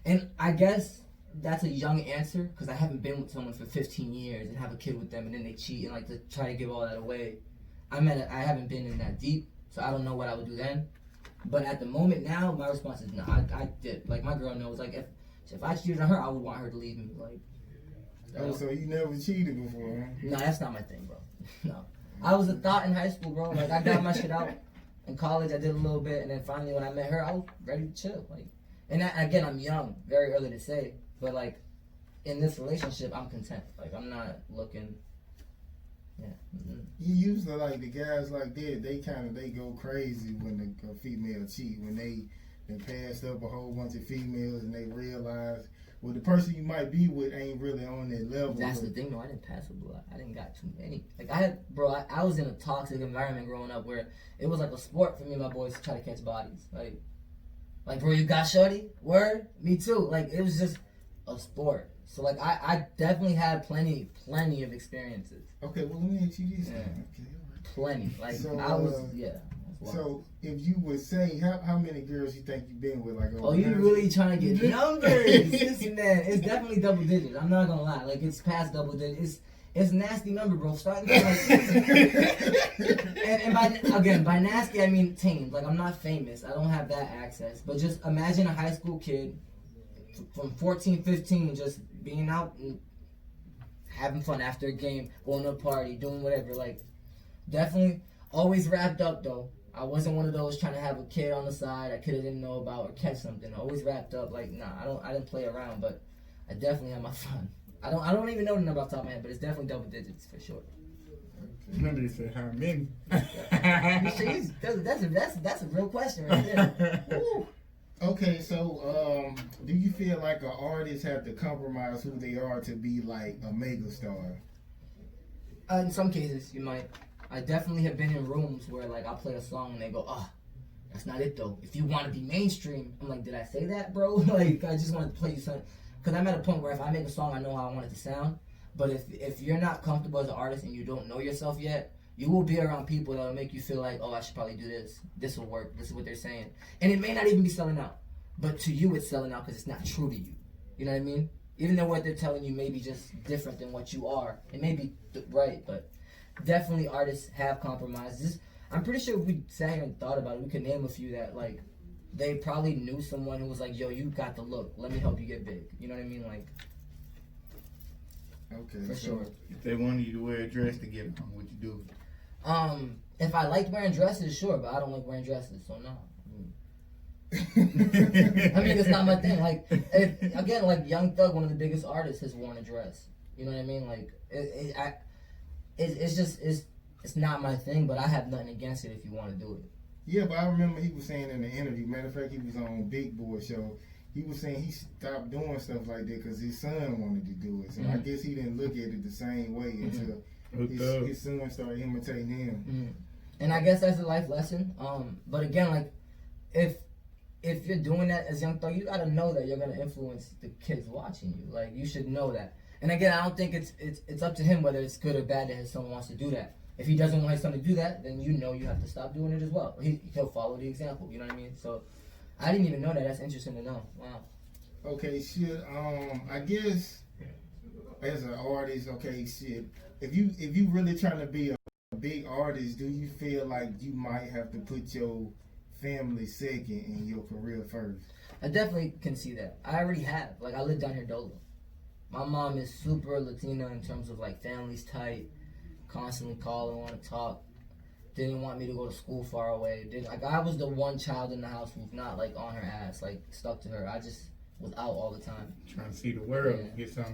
And I guess that's a young answer because I haven't been with someone for 15 years and have a kid with them, and then they cheat and like to try to give all that away. I haven't been in that deep, so I don't know what I would do then. But at the moment now, my response is no. I did. Like my girl knows. Like if I cheated on her, I would want her to leave me. Like. Oh, so you never cheated before, huh? No, that's not my thing, bro. No. I was a thought in high school, bro. Like I got my shit out. In college, I did a little bit, and then finally, when I met her, I was ready to chill. Like, and again, I'm young, very early to say, but like, in this relationship, I'm content. Like, I'm not looking. Yeah. Mm-hmm. You usually like the guys like that. They go crazy when a female cheat when they passed up a whole bunch of females and they realize well, the person you might be with ain't really on that level. That's the thing, though. I didn't pass a blood. I didn't got too many. Like, I was in a toxic environment growing up where it was like a sport for me and my boys to try to catch bodies. Like, bro, you got shorty? Word? Me too. Like, it was just a sport. So, like, I definitely had plenty of experiences. Okay, well, let me ask you this. Yeah. Okay, all right. Plenty. Like, So, I was, yeah. So, if you would say, how many girls you think you've been with? Like, oh, you really trying to get numbers? Listen, man, it's definitely double digits. I'm not gonna lie. Like, it's past double digits. It's a nasty number, bro. Starting from like, and by nasty I mean teens. Like, I'm not famous. I don't have that access. But just imagine a high school kid from 14, 15, just being out and having fun after a game, going to a party, doing whatever. Like, definitely always wrapped up though. I wasn't one of those trying to have a kid on the side I didn't know about or catch something. Always wrapped up. Like, nah, I didn't play around, but I definitely had my fun. I don't even know the number off the top of my head, but it's definitely double digits for sure. Nobody said how many. That's a real question right there. Woo. Okay, so do you feel like an artist have to compromise who they are to be like a mega star? In some cases, you might. I definitely have been in rooms where like I play a song and they go, "Oh, that's not it though. If you want to be mainstream," I'm like, "Did I say that, bro?" Like, I just wanted to play you something. Because I'm at a point where if I make a song, I know how I want it to sound. But if you're not comfortable as an artist and you don't know yourself yet, you will be around people that will make you feel like, oh, I should probably do this. This will work. This is what they're saying. And it may not even be selling out. But to you, it's selling out because it's not true to you. You know what I mean? Even though what they're telling you may be just different than what you are. It may be right, but definitely artists have compromises. I'm pretty sure if we sat here and thought about it, we could name a few that, like, they probably knew someone who was like, yo, you got the look. Let me help you get big. You know what I mean? Like, okay, for sure. If they wanted you to wear a dress to get them, what you do? If I liked wearing dresses, sure, but I don't like wearing dresses, so no. I mean, it's not my thing. Like, again, like Young Thug, one of the biggest artists, has worn a dress. You know what I mean? Like, it's not my thing, but I have nothing against it if you want to do it. Yeah, but I remember he was saying in the interview, matter of fact, he was on Big Boy show, he was saying he stopped doing stuff like that because his son wanted to do it. So I guess he didn't look at it the same way until his son started imitating him. And I guess that's a life lesson. But again, like, if you're doing that as Young Thug, you gotta know that you're gonna influence the kids watching you. Like, you should know that. And again, I don't think it's up to him whether it's good or bad that his son wants to do that. If he doesn't want his son to do that, then you know you have to stop doing it as well. He'll follow the example. You know what I mean? So I didn't even know that. That's interesting to know. Wow. Okay, shit. I guess as an artist, okay, shit. If you really trying to be a big artist, do you feel like you might have to put your family second and your career first? I definitely can see that. I already have. Like, I live down here dolo. My mom is super Latina in terms of like family's tight. Constantly calling, want to talk. Didn't want me to go to school far away. I was the one child in the house who's not like on her ass, like stuck to her. I just was out all the time. Trying to see the world, get your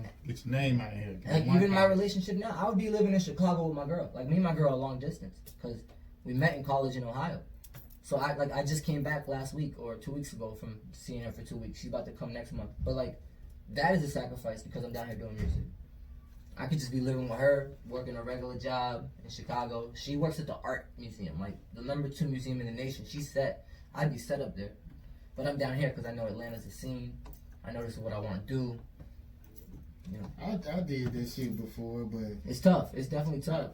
name out of here. Like, even my relationship now, I would be living in Chicago with my girl. Like, me and my girl are long distance because we met in college in Ohio. So I just came back last week or 2 weeks ago from seeing her for 2 weeks. She's about to come next month. But like, that is a sacrifice because I'm down here doing music. I could just be living with her, working a regular job in Chicago. She works at the art museum, like the #2 museum in the nation. She's set. I'd be set up there. But I'm down here because I know Atlanta's a scene. I know this is what I want to do. You know, I did that shit before, but it's tough. It's definitely tough.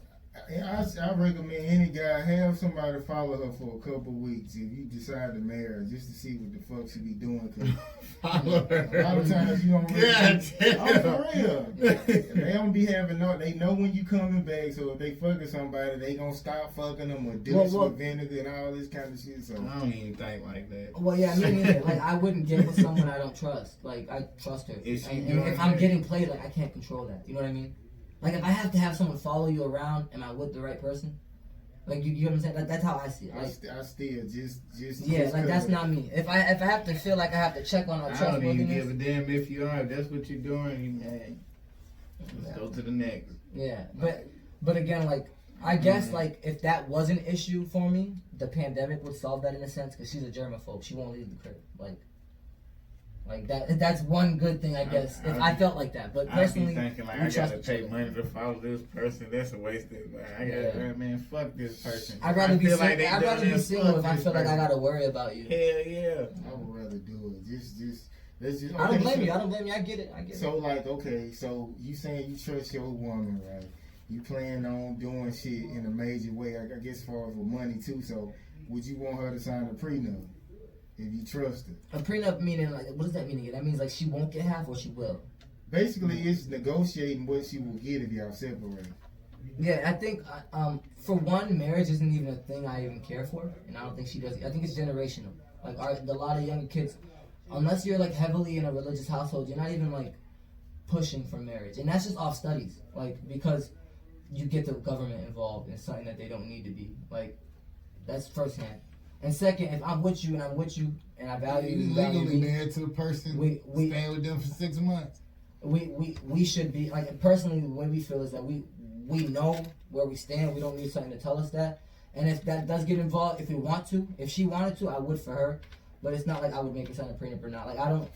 I recommend any guy have somebody follow her for a couple weeks if you decide to marry her, just to see what the fuck she be doing. Cause a lot of times you don't really. I'm for real. They don't be having no. They know when you coming back, so if they fucking somebody, they gonna stop fucking them with dish with vinegar and all this kind of shit. So I don't even think like that. Well, yeah, me neither. Like, I wouldn't get with someone I don't trust. Like, I trust her. And if I'm getting played, like, I can't control that. You know what I mean? Like, if I have to have someone follow you around, am I with the right person? Like, you know what I'm saying? That's how I see it. Like, I still just yeah, like, that's not me. If I have to feel like I have to check on our trustworthiness, I don't even give a damn if you are. If that's what you're doing, let's go to the next. Yeah, but again, like, I guess, like, if that was an issue for me, the pandemic would solve that in a sense, because she's a germaphobe. She won't leave the crib. Like, Like that's one good thing, I guess. If I felt like that, but personally, I be thinking like I gotta pay money to follow this person. That's a waste of money. I gotta, man, fuck this person. I'd rather be single. Like I'd rather be single if I feel like I gotta worry about you. Hell yeah. I would rather do it. Let's just. I don't blame you. I don't blame you. I get it. So like, okay, so you saying you trust your woman, right? You plan on doing shit in a major way, I guess, as far as with money too. So would you want her to sign a prenup if you trust her? A prenup meaning like, what does that mean again? That means like she won't get half or she will. Basically, it's negotiating what she will get if y'all separate. Yeah, I think for one, marriage isn't even a thing I even care for, and I don't think she does. I think it's generational. Like a lot of younger kids, unless you're like heavily in a religious household, you're not even like pushing for marriage, and that's just off studies. Like because you get the government involved in something that they don't need to be. Like that's firsthand. And second, if I'm with you and and I value you, legally married to a person, we staying with them for 6 months. We should be like personally the way we feel is that we know where we stand. We don't need something to tell us that. And if that does get involved, if we want to, if she wanted to, I would for her. But it's not like I would make her sign a prenup or not. Like I don't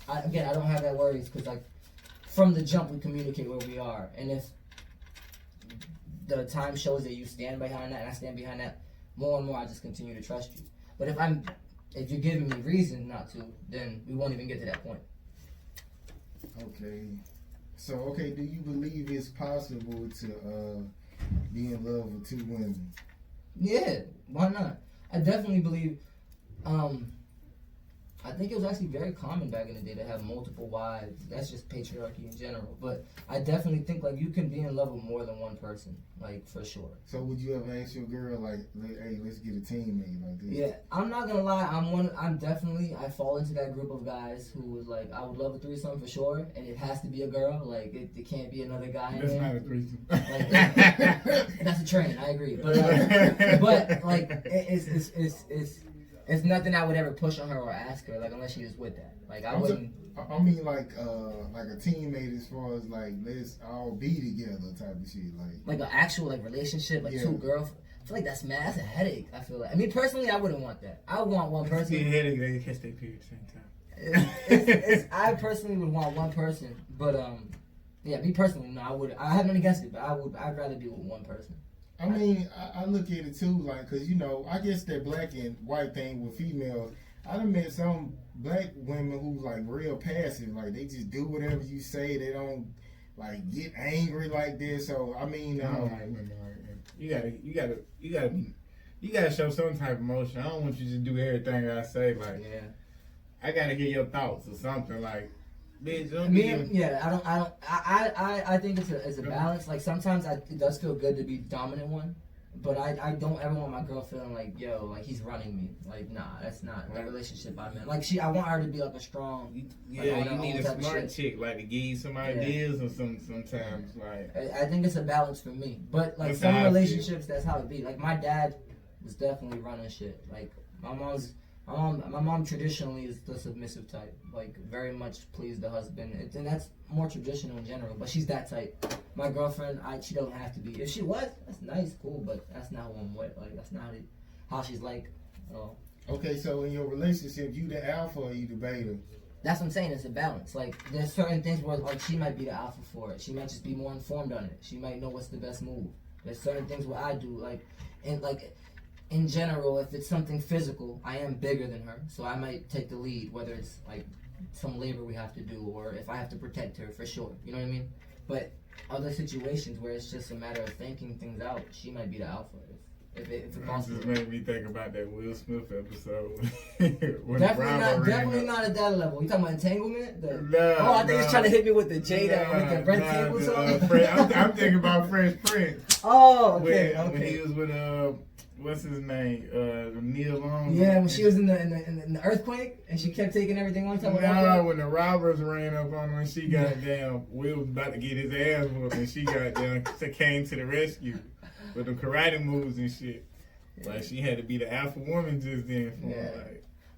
have that worries because like from the jump we communicate where we are. And if the time shows that you stand behind that and I stand behind that, more and more I just continue to trust you. But if you're giving me reason not to, then we won't even get to that point. Okay. So, do you believe it's possible to be in love with two women? Yeah, why not? I definitely believe, I think it was actually very common back in the day to have multiple wives. That's just patriarchy in general. But I definitely think, like, you can be in love with more than one person, like, for sure. So would you ever ask your girl, like hey, let's get a teammate like this? Yeah, I'm not gonna lie. I fall into that group of guys who was like, I would love a threesome for sure, and it has to be a girl. Like, it can't be another guy in there. That's not a threesome. Like, that's a train, I agree. But it's nothing I would ever push on her or ask her, like, unless she was with that. Like, I wouldn't. I mean, like a teammate as far as, like, let's all be together type of shit. Like an actual, like, relationship, like, two girls. I feel like that's a headache, I feel like. I mean, personally, I wouldn't want that. I would want one person. It's a headache, they catch their period at the same time. I personally would want one person, but, yeah, me personally, no, I wouldn't. I have nothing against it, but I'd rather be with one person. I mean, I look at it too, like, cause you know, I guess that black and white thing with females. I done met some black women who like real passive, like they just do whatever you say. They don't like get angry like this. So I mean, you gotta show some type of emotion. I don't want you to do everything I say. Like, yeah, I gotta hear your thoughts or something. Like, bitch, I think it's a balance. Like sometimes it does feel good to be the dominant one, but I don't ever want my girl feeling like, yo, like he's running me. Like, nah, that's not the relationship I'm in. Like I want her to be like a strong. You need a smart chick, like to give you some ideas or sometimes like. I think it's a balance for me, but like some relationships, that's how it be. Like my dad was definitely running shit. Like my mom traditionally is the submissive type, like very much please the husband, and that's more traditional in general. But she's that type. My girlfriend, she don't have to be. If she was, that's nice, cool, but that's not who I'm with. Like that's not how she's like at all. Okay, so in your relationship, you the alpha or you the beta? That's what I'm saying. It's a balance. Like there's certain things where like she might be the alpha for it. She might just be more informed on it. She might know what's the best move. There's certain things where I do in general, if it's something physical, I am bigger than her, so I might take the lead, whether it's like some labor we have to do or if I have to protect her, for sure. You know what I mean? But other situations where it's just a matter of thinking things out, she might be the alpha. If it just made me think about that Will Smith episode. Definitely not at that level. You talking about entanglement? I think he's trying to hit me with the Jada with the red table song. I'm thinking about Fresh Prince. Oh, okay. When he was with what's his name? Neil Long. Yeah, when she was in the earthquake and she kept taking everything on top of her. When the robbers ran up on her and she got down, Will was about to get his ass whooped and she got down, came to the rescue with the karate moves and shit. Like she had to be the alpha woman just then.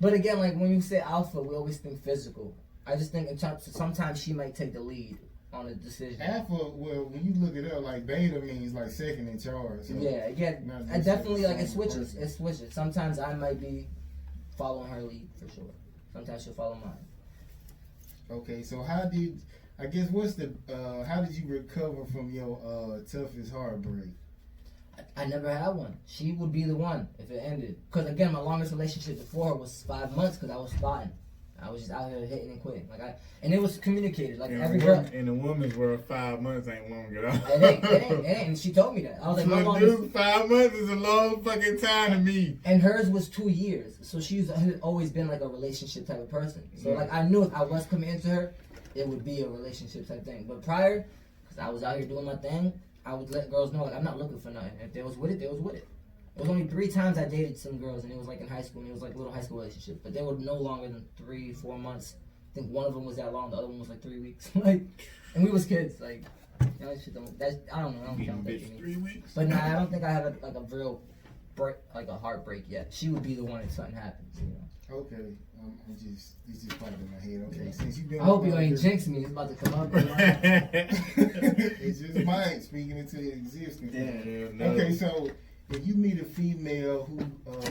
But again, like when you say alpha, we always think physical. I just think sometimes she might take the lead on a decision. Alpha, well, when you look it up, like beta means like second in charge. So I definitely like it switches. It switches. Sometimes I might be following her lead for sure. Sometimes she'll follow mine. Okay, so how did you recover from your toughest heartbreak? I never had one. She would be the one if it ended. Because again, my longest relationship before was 5 months because I was spotting. I was just out here hitting and quitting. And it was communicated. Like every girl. In the woman's world, 5 months ain't long at all. It ain't. And she told me that. I was like, how long dude, 5 months is a long fucking time to me. And hers was 2 years. So she's always been like a relationship type of person. So like I knew if I was committing to her, it would be a relationship type thing. But prior, because I was out here doing my thing, I would let girls know, like, I'm not looking for nothing. If they was with it, they was with it. It was only 3 times I dated some girls, and it was like in high school, and it was like a little high school relationship. But they were no longer than 3-4 months. I think one of them was that long, the other one was like 3 weeks. And we was kids. Like, that shit don't, I don't know. I don't count that to me. 3 weeks? But nah, I don't think I have a real break, like a heartbreak yet. She would be the one if something happens, you know. Okay, it's just popped in my head. Okay, since you've been. I hope you ain't jinxing me. It's about to come up. It just might, speaking into existence. Yeah, no. Okay, so if you meet a female who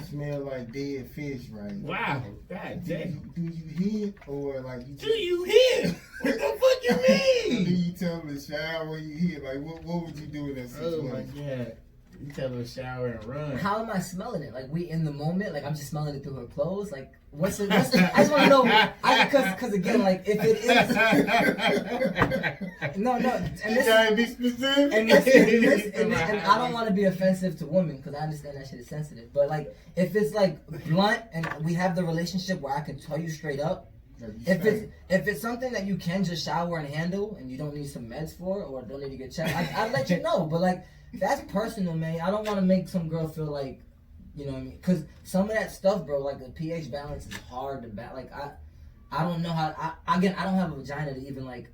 smell like dead fish, right? Wow, god damn. Do you hit or like you? Do you hit? What the fuck you Or do mean? you tell them to shower? You hit? Like what would you do in that Oh my situation? god. You tell her to shower and run. How am I smelling it? Like we in the moment? Like I'm just smelling it through her clothes? Like what's it? I just want to know. Because again, like if it is, no, and You this, gotta be specific. and I don't want to be offensive to women because I understand that shit is sensitive. But like if it's like blunt and we have the relationship where I can tell you straight up. If it's something that you can just shower and handle and you don't need some meds for or don't need to get checked, I'd let you know. But like that's personal, man. I don't want to make some girl feel like, you know what I mean? Because some of that stuff, bro, like the pH balance is hard to balance. Like I don't know how. I don't have a vagina to even like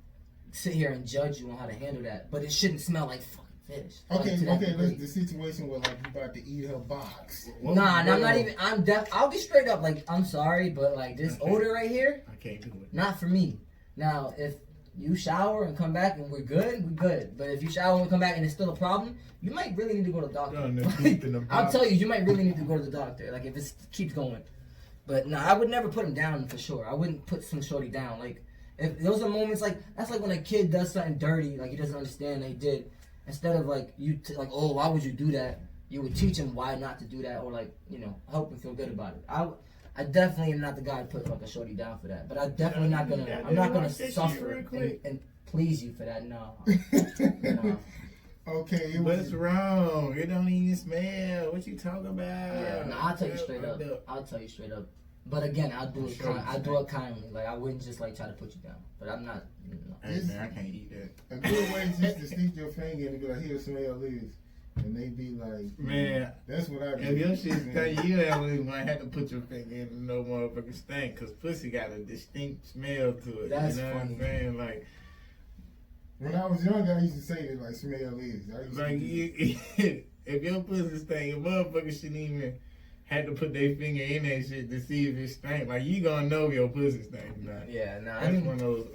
sit here and judge you on how to handle that. But it shouldn't smell like fucking fish. Okay, like, let's the situation where like you about to eat her box. Nah, I'm not even. I'll be straight up. Like I'm sorry, but like this odor right here, I can't do it. not for me. Now if you shower and come back and we're good. But if you shower and come back and it's still a problem, you might really need to go to the doctor. I'll tell you might really need to go to the doctor. Like if it keeps going. But no, I would never put him down for sure. I wouldn't put some shorty down. Like if those are moments like that's like when a kid does something dirty, like he doesn't understand they did. Instead of like like oh why would you do that? You would teach him why not to do that or like help him feel good about it. I definitely am not the guy to put like a shorty down for that. But I'm definitely not gonna. I'm not gonna suffer and please you for that. No. No. Okay, What's wrong? It don't even smell. What you talking about? Yeah, no, I'll tell you straight up. I'll tell you straight up. But again, I'll do it. I do it kindly. Like I wouldn't just like try to put you down. But I'm not. Hey man, I can't eat that. A good way is just to stick your finger and be like, "Here, smell this," and they be like, Man, that's what I do." if your shit stink, you might have to put your finger in no motherfucking stink, cause pussy got a distinct smell to it. That's you know funny. what I'm saying? Like, when I was young, I used to say that like, "Smell this." if your pussy stink, a motherfucker shouldn't even had to put their finger in that shit to see if it stank. Like you gonna know if your pussy stank or not. Yeah, no. That's one of those.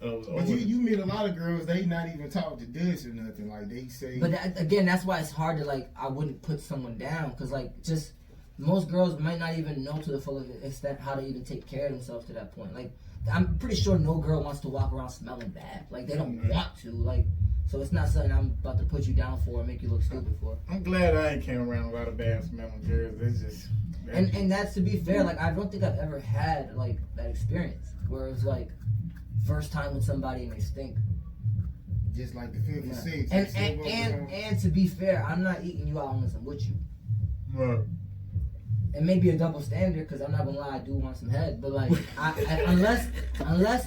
But you meet a lot of girls, they not even talk to Dutch or nothing. Like they say. But again, that's why it's hard to like. I wouldn't put someone down because like just most girls might not even know to the full extent how to even take care of themselves to that point. Like I'm pretty sure no girl wants to walk around smelling bad. Like they don't want to. Like so it's not something I'm about to put you down for and make you look stupid for. I'm glad I ain't came around a lot of bad smelling girls. It's just. And that's to be fair. Like I don't think I've ever had like that experience where it's like first time with somebody and they stink. Just like the 56. And to be fair, I'm not eating you out unless I'm with you. Right. It may be a double standard because I'm not gonna lie, I do want some head. But like, unless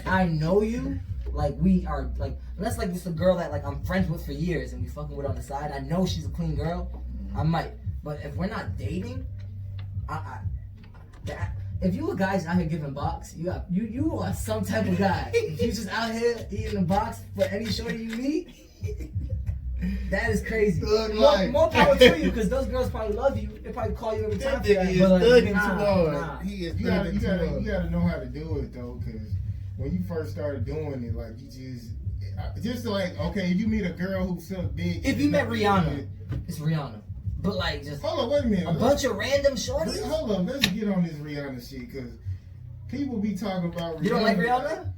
I know you, like we are like, unless like this a girl that like I'm friends with for years and we fucking with on the side, I know she's a clean girl, I might. But if we're not dating, if you a guy's out here giving box, you are some type of guy. If you just out here eating a box for any shorty you meet, that is crazy. More power to you, because those girls probably love you. They probably call you every time for that. But like, you gotta know how to do it though, because when you first started doing it, like you just like okay, you meet a girl who suck dick. If you met Rihanna, it's Rihanna. But like just hold on, wait a minute. A bunch of random shorties. Hold on, let's get on this Rihanna shit, because people be talking about Rihanna. You don't like Rihanna?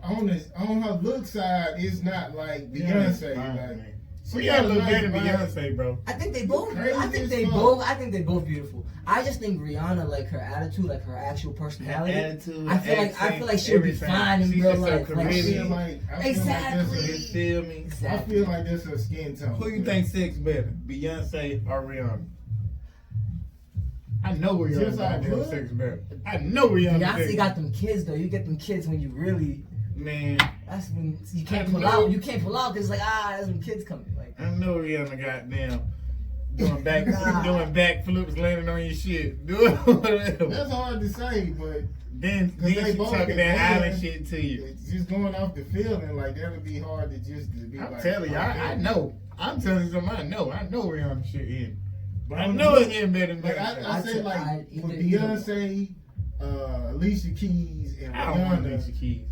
on her look side, it's not like Beyonce. Like, Rihanna look better than Beyonce, bro. I think they both. Crazy I think as they fuck. both. I think they both beautiful. I just think Rihanna, like her attitude, like her actual personality. Attitude, I feel like she would be everything. fine in She's real just so life. Like, I charismatic. feel like Exactly. You feel me? I Exactly. feel like that's her skin tone. Who you think sex better, Beyonce or Rihanna? I know Rihanna Just got like them what? sex better. I know Rihanna. Beyonce sex. got them kids though. You get them kids when you really. Man, That's when you can't I pull know. out. You can't pull out because like there's some kids coming. Like I know Rihanna got them doing backflips, landing on your shit, doing whatever. That's hard to say, but Then they she both talking get that mad. island shit to you. it's just going off the feeling, like that would be hard to just to be I'm like. telling you, I know. I'm telling you something. I know Rihanna shit in. But I on know the it's in better than Like that. I say, like either- with Beyonce, Alicia Keys, and I don't want Alicia Rihanna, Keys.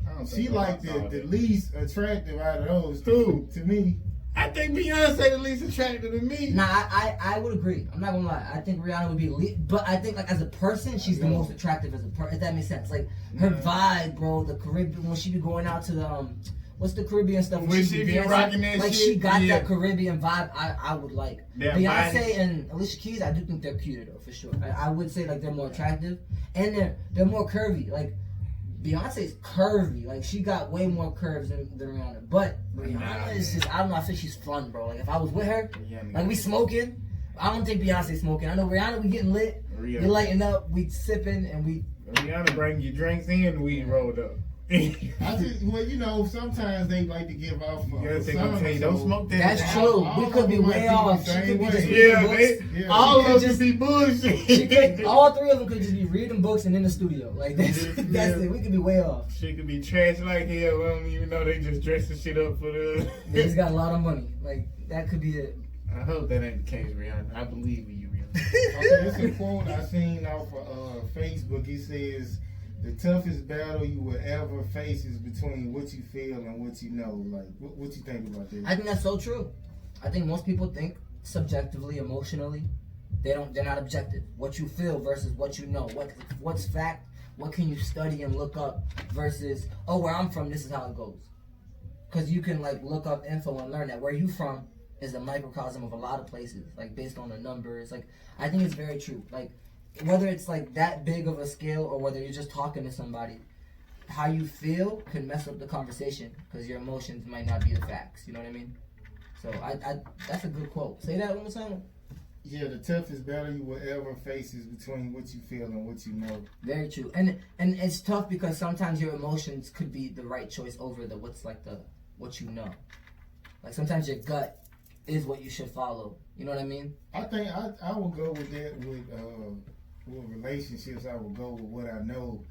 I don't she think like I saw the that. least attractive out of those. Who? To me, I think Beyonce the least attractive to me. nah, I would agree. I'm not gonna lie. I think Rihanna would be elite, but I think like as a person, she's the most attractive as a person. If that makes sense. Like her vibe, bro. The Caribbean when she be going out to the what's the Caribbean stuff? When she be dancing, rocking that like shit, she got yeah. that Caribbean vibe. I would like. That Beyonce body. and Alicia Keys, I do think they're cuter though for sure. I would say like they're more attractive and they're more curvy. Like Beyonce's curvy. Like she got way more curves than Rihanna. But Rihanna is just I don't know. I think she's fun, bro. Like if I was with her, like we smoking. I don't think Beyonce smoking. I know Rihanna, we getting lit. We lighting up. We sipping and we. Rihanna bring you drinks and weed rolled up. I just sometimes they like to give off. Beyonce gonna tell you don't smoke that. That's true. We could be way off. She could be just reading Yeah, books. they, all She could of them just- be She bullshit. could, all three of them could just be reading books and in the studio. Like that's it. We could be way off. Shit could be trash like hell. We don't even know they just dressing shit up for the. They just got a lot of money. Like that could be it. I hope that ain't the case, Rihanna. I believe in you, Rihanna. Okay, it's a quote I seen off of Facebook. It says, "The toughest battle you will ever face is between what you feel and what you know." Like, what you think about that? I think that's so true. I think most people think subjectively, emotionally. They're not objective. What you feel versus what you know. What's fact? What can you study and look up versus where I'm from, this is how it goes. Because you can like look up info and learn that where you from is a microcosm of a lot of places, like based on the numbers. Like I think it's very true. Like whether it's like that big of a scale or whether you're just talking to somebody, how you feel can mess up the conversation because your emotions might not be the facts. You know what I mean? So I that's a good quote. Say that one more time. Yeah, the toughest battle you will ever face is between what you feel and what you know. Very true. And it's tough because sometimes your emotions could be the right choice over the what you know. Like sometimes your gut is what you should follow. You know what I mean? I think I will go with that with relationships. I will go with what I know,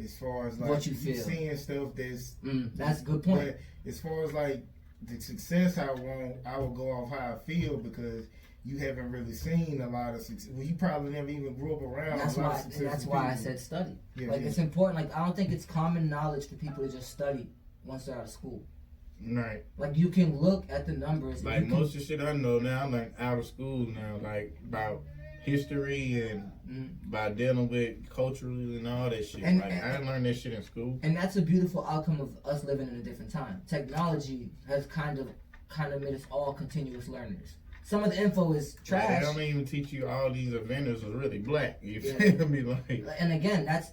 as far as like What you feel. seeing stuff That's a good point. But as far as like the success I want, I will go off how I feel because you haven't really seen a lot of success. Well, you probably never even grew up around That's a lot why. of successful That's why I people. said study. Yeah, Like yeah. it's important. Like I don't think it's common knowledge for people to just study once they're out of school. Right. Like you can look at the numbers. and Like you can- most of the shit I know now, I'm like out of school now, like about history and about dealing with culturally and all that shit. And- like I didn't learn that shit in school. And that's a beautiful outcome of us living in a different time. Technology has kind of made us all continuous learners. Some of the info is Like, trash. they don't even teach you all these inventors was really black. You Yeah. feel me? Like And again, that's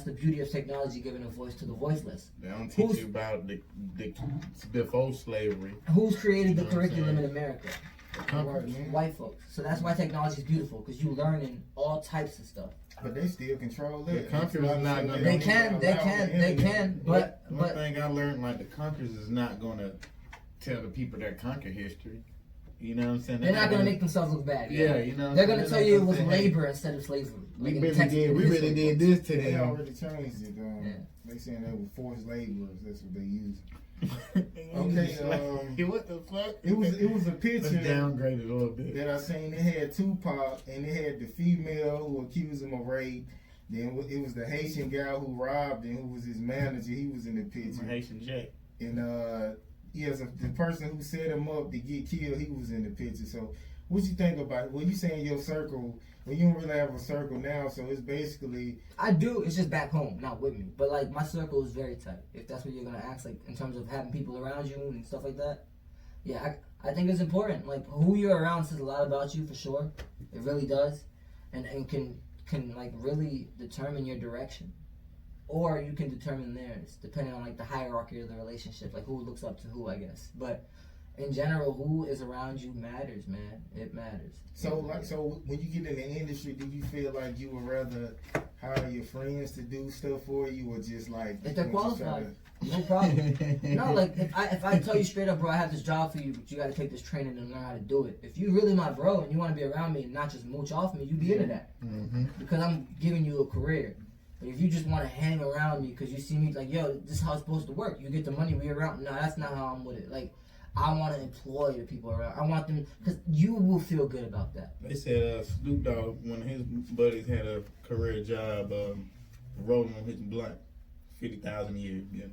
the beauty of technology, giving a voice to the voiceless. they don't teach Who's- you about the before slavery. Who's created the You know what I'm curriculum in saying? America? Conquerors. White folks. So that's why technology is beautiful because you learning all types of stuff. But they still control The it. conquerors That's not why gonna- They don't can, even they allow can, the they internet. can. But One thing I learned, like the conquerors is not gonna tell the people that conquer history. You know what I'm saying? they're not gonna make themselves look bad. Yeah, you know. what They're I'm gonna saying? tell you it was They're not gonna say, labor instead of slavery. "Hey, Like We in really Texas, did. in We this really way. did this to They them. already changed it. Yeah. They saying they were forced laborers. That's what they use. Okay. What the fuck? It was a Let's picture downgrade it a little bit. that I seen. It had Tupac and it had the female who accused him of rape. Then it was the Haitian guy who robbed and who was his manager. He was in the picture. Haitian Jack. And yes, the person who set him up to get killed, he was in the picture. So What you think about? Well, you saying your circle. Well, you don't really have a circle now, so it's basically. I do. It's just back home, not with me. But like my circle is very tight. If that's what you're gonna ask, like in terms of having people around you and stuff like that. Yeah, I think it's important. Like who you're around says a lot about you for sure. It really does, and can like really determine your direction, or you can determine theirs depending on like the hierarchy of the relationship, like who looks up to who, I guess. But in general, who is around you matters, man. It matters. So when you get in the industry, do you feel like you would rather hire your friends to do stuff for you, or just like if they're qualified, no problem. No, like if I tell you straight up, bro, I have this job for you, but you got to take this training and learn how to do it. If you really my bro and you want to be around me and not just mooch off me, you be into that because I'm giving you a career. But if you just want to hang around me because you see me like, yo, this is how it's supposed to work. You get the money, we around. No, that's not how I'm with it. Like. I want to employ the people around. I want them, because you will feel good about that. They said Snoop Dogg, one of his buddies had a career job rolling on his blunt, 50,000 a year. Yeah.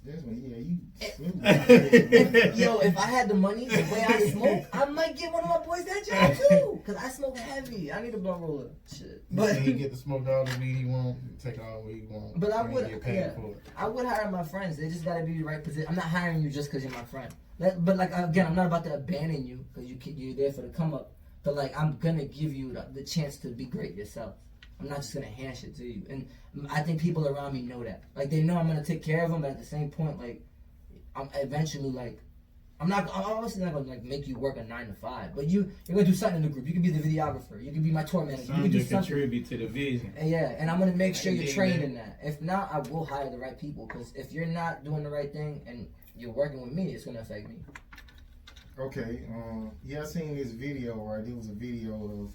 That's when, you. Yo, if I had the money, the way I smoke, I might get one of my boys that job too. Because I smoke heavy. I need a blunt roller. Shit. But he get to smoke all the weed he want, take all the weed he want. But I would, get paid yeah, for it. I would hire my friends. They just got to be the right position. I'm not hiring you just because you're my friend. But like again, I'm not about to abandon you because you're there for the come up. But like I'm gonna give you the chance to be great yourself. I'm not just gonna hand shit to you. And I think people around me know that. Like they know I'm gonna take care of them, but at the same point, like I'm eventually like I'm obviously not gonna like make you work a 9 to 5. But you're gonna do something in the group. You can be the videographer. You can be my tour manager. You can do something. Contribute to the vision. And yeah, and I'm gonna make sure you're trained in that. If not, I will hire the right people. Because if you're not doing the right thing and you're working with me, it's gonna affect me. Okay, yeah, I seen this video, right? There was a video of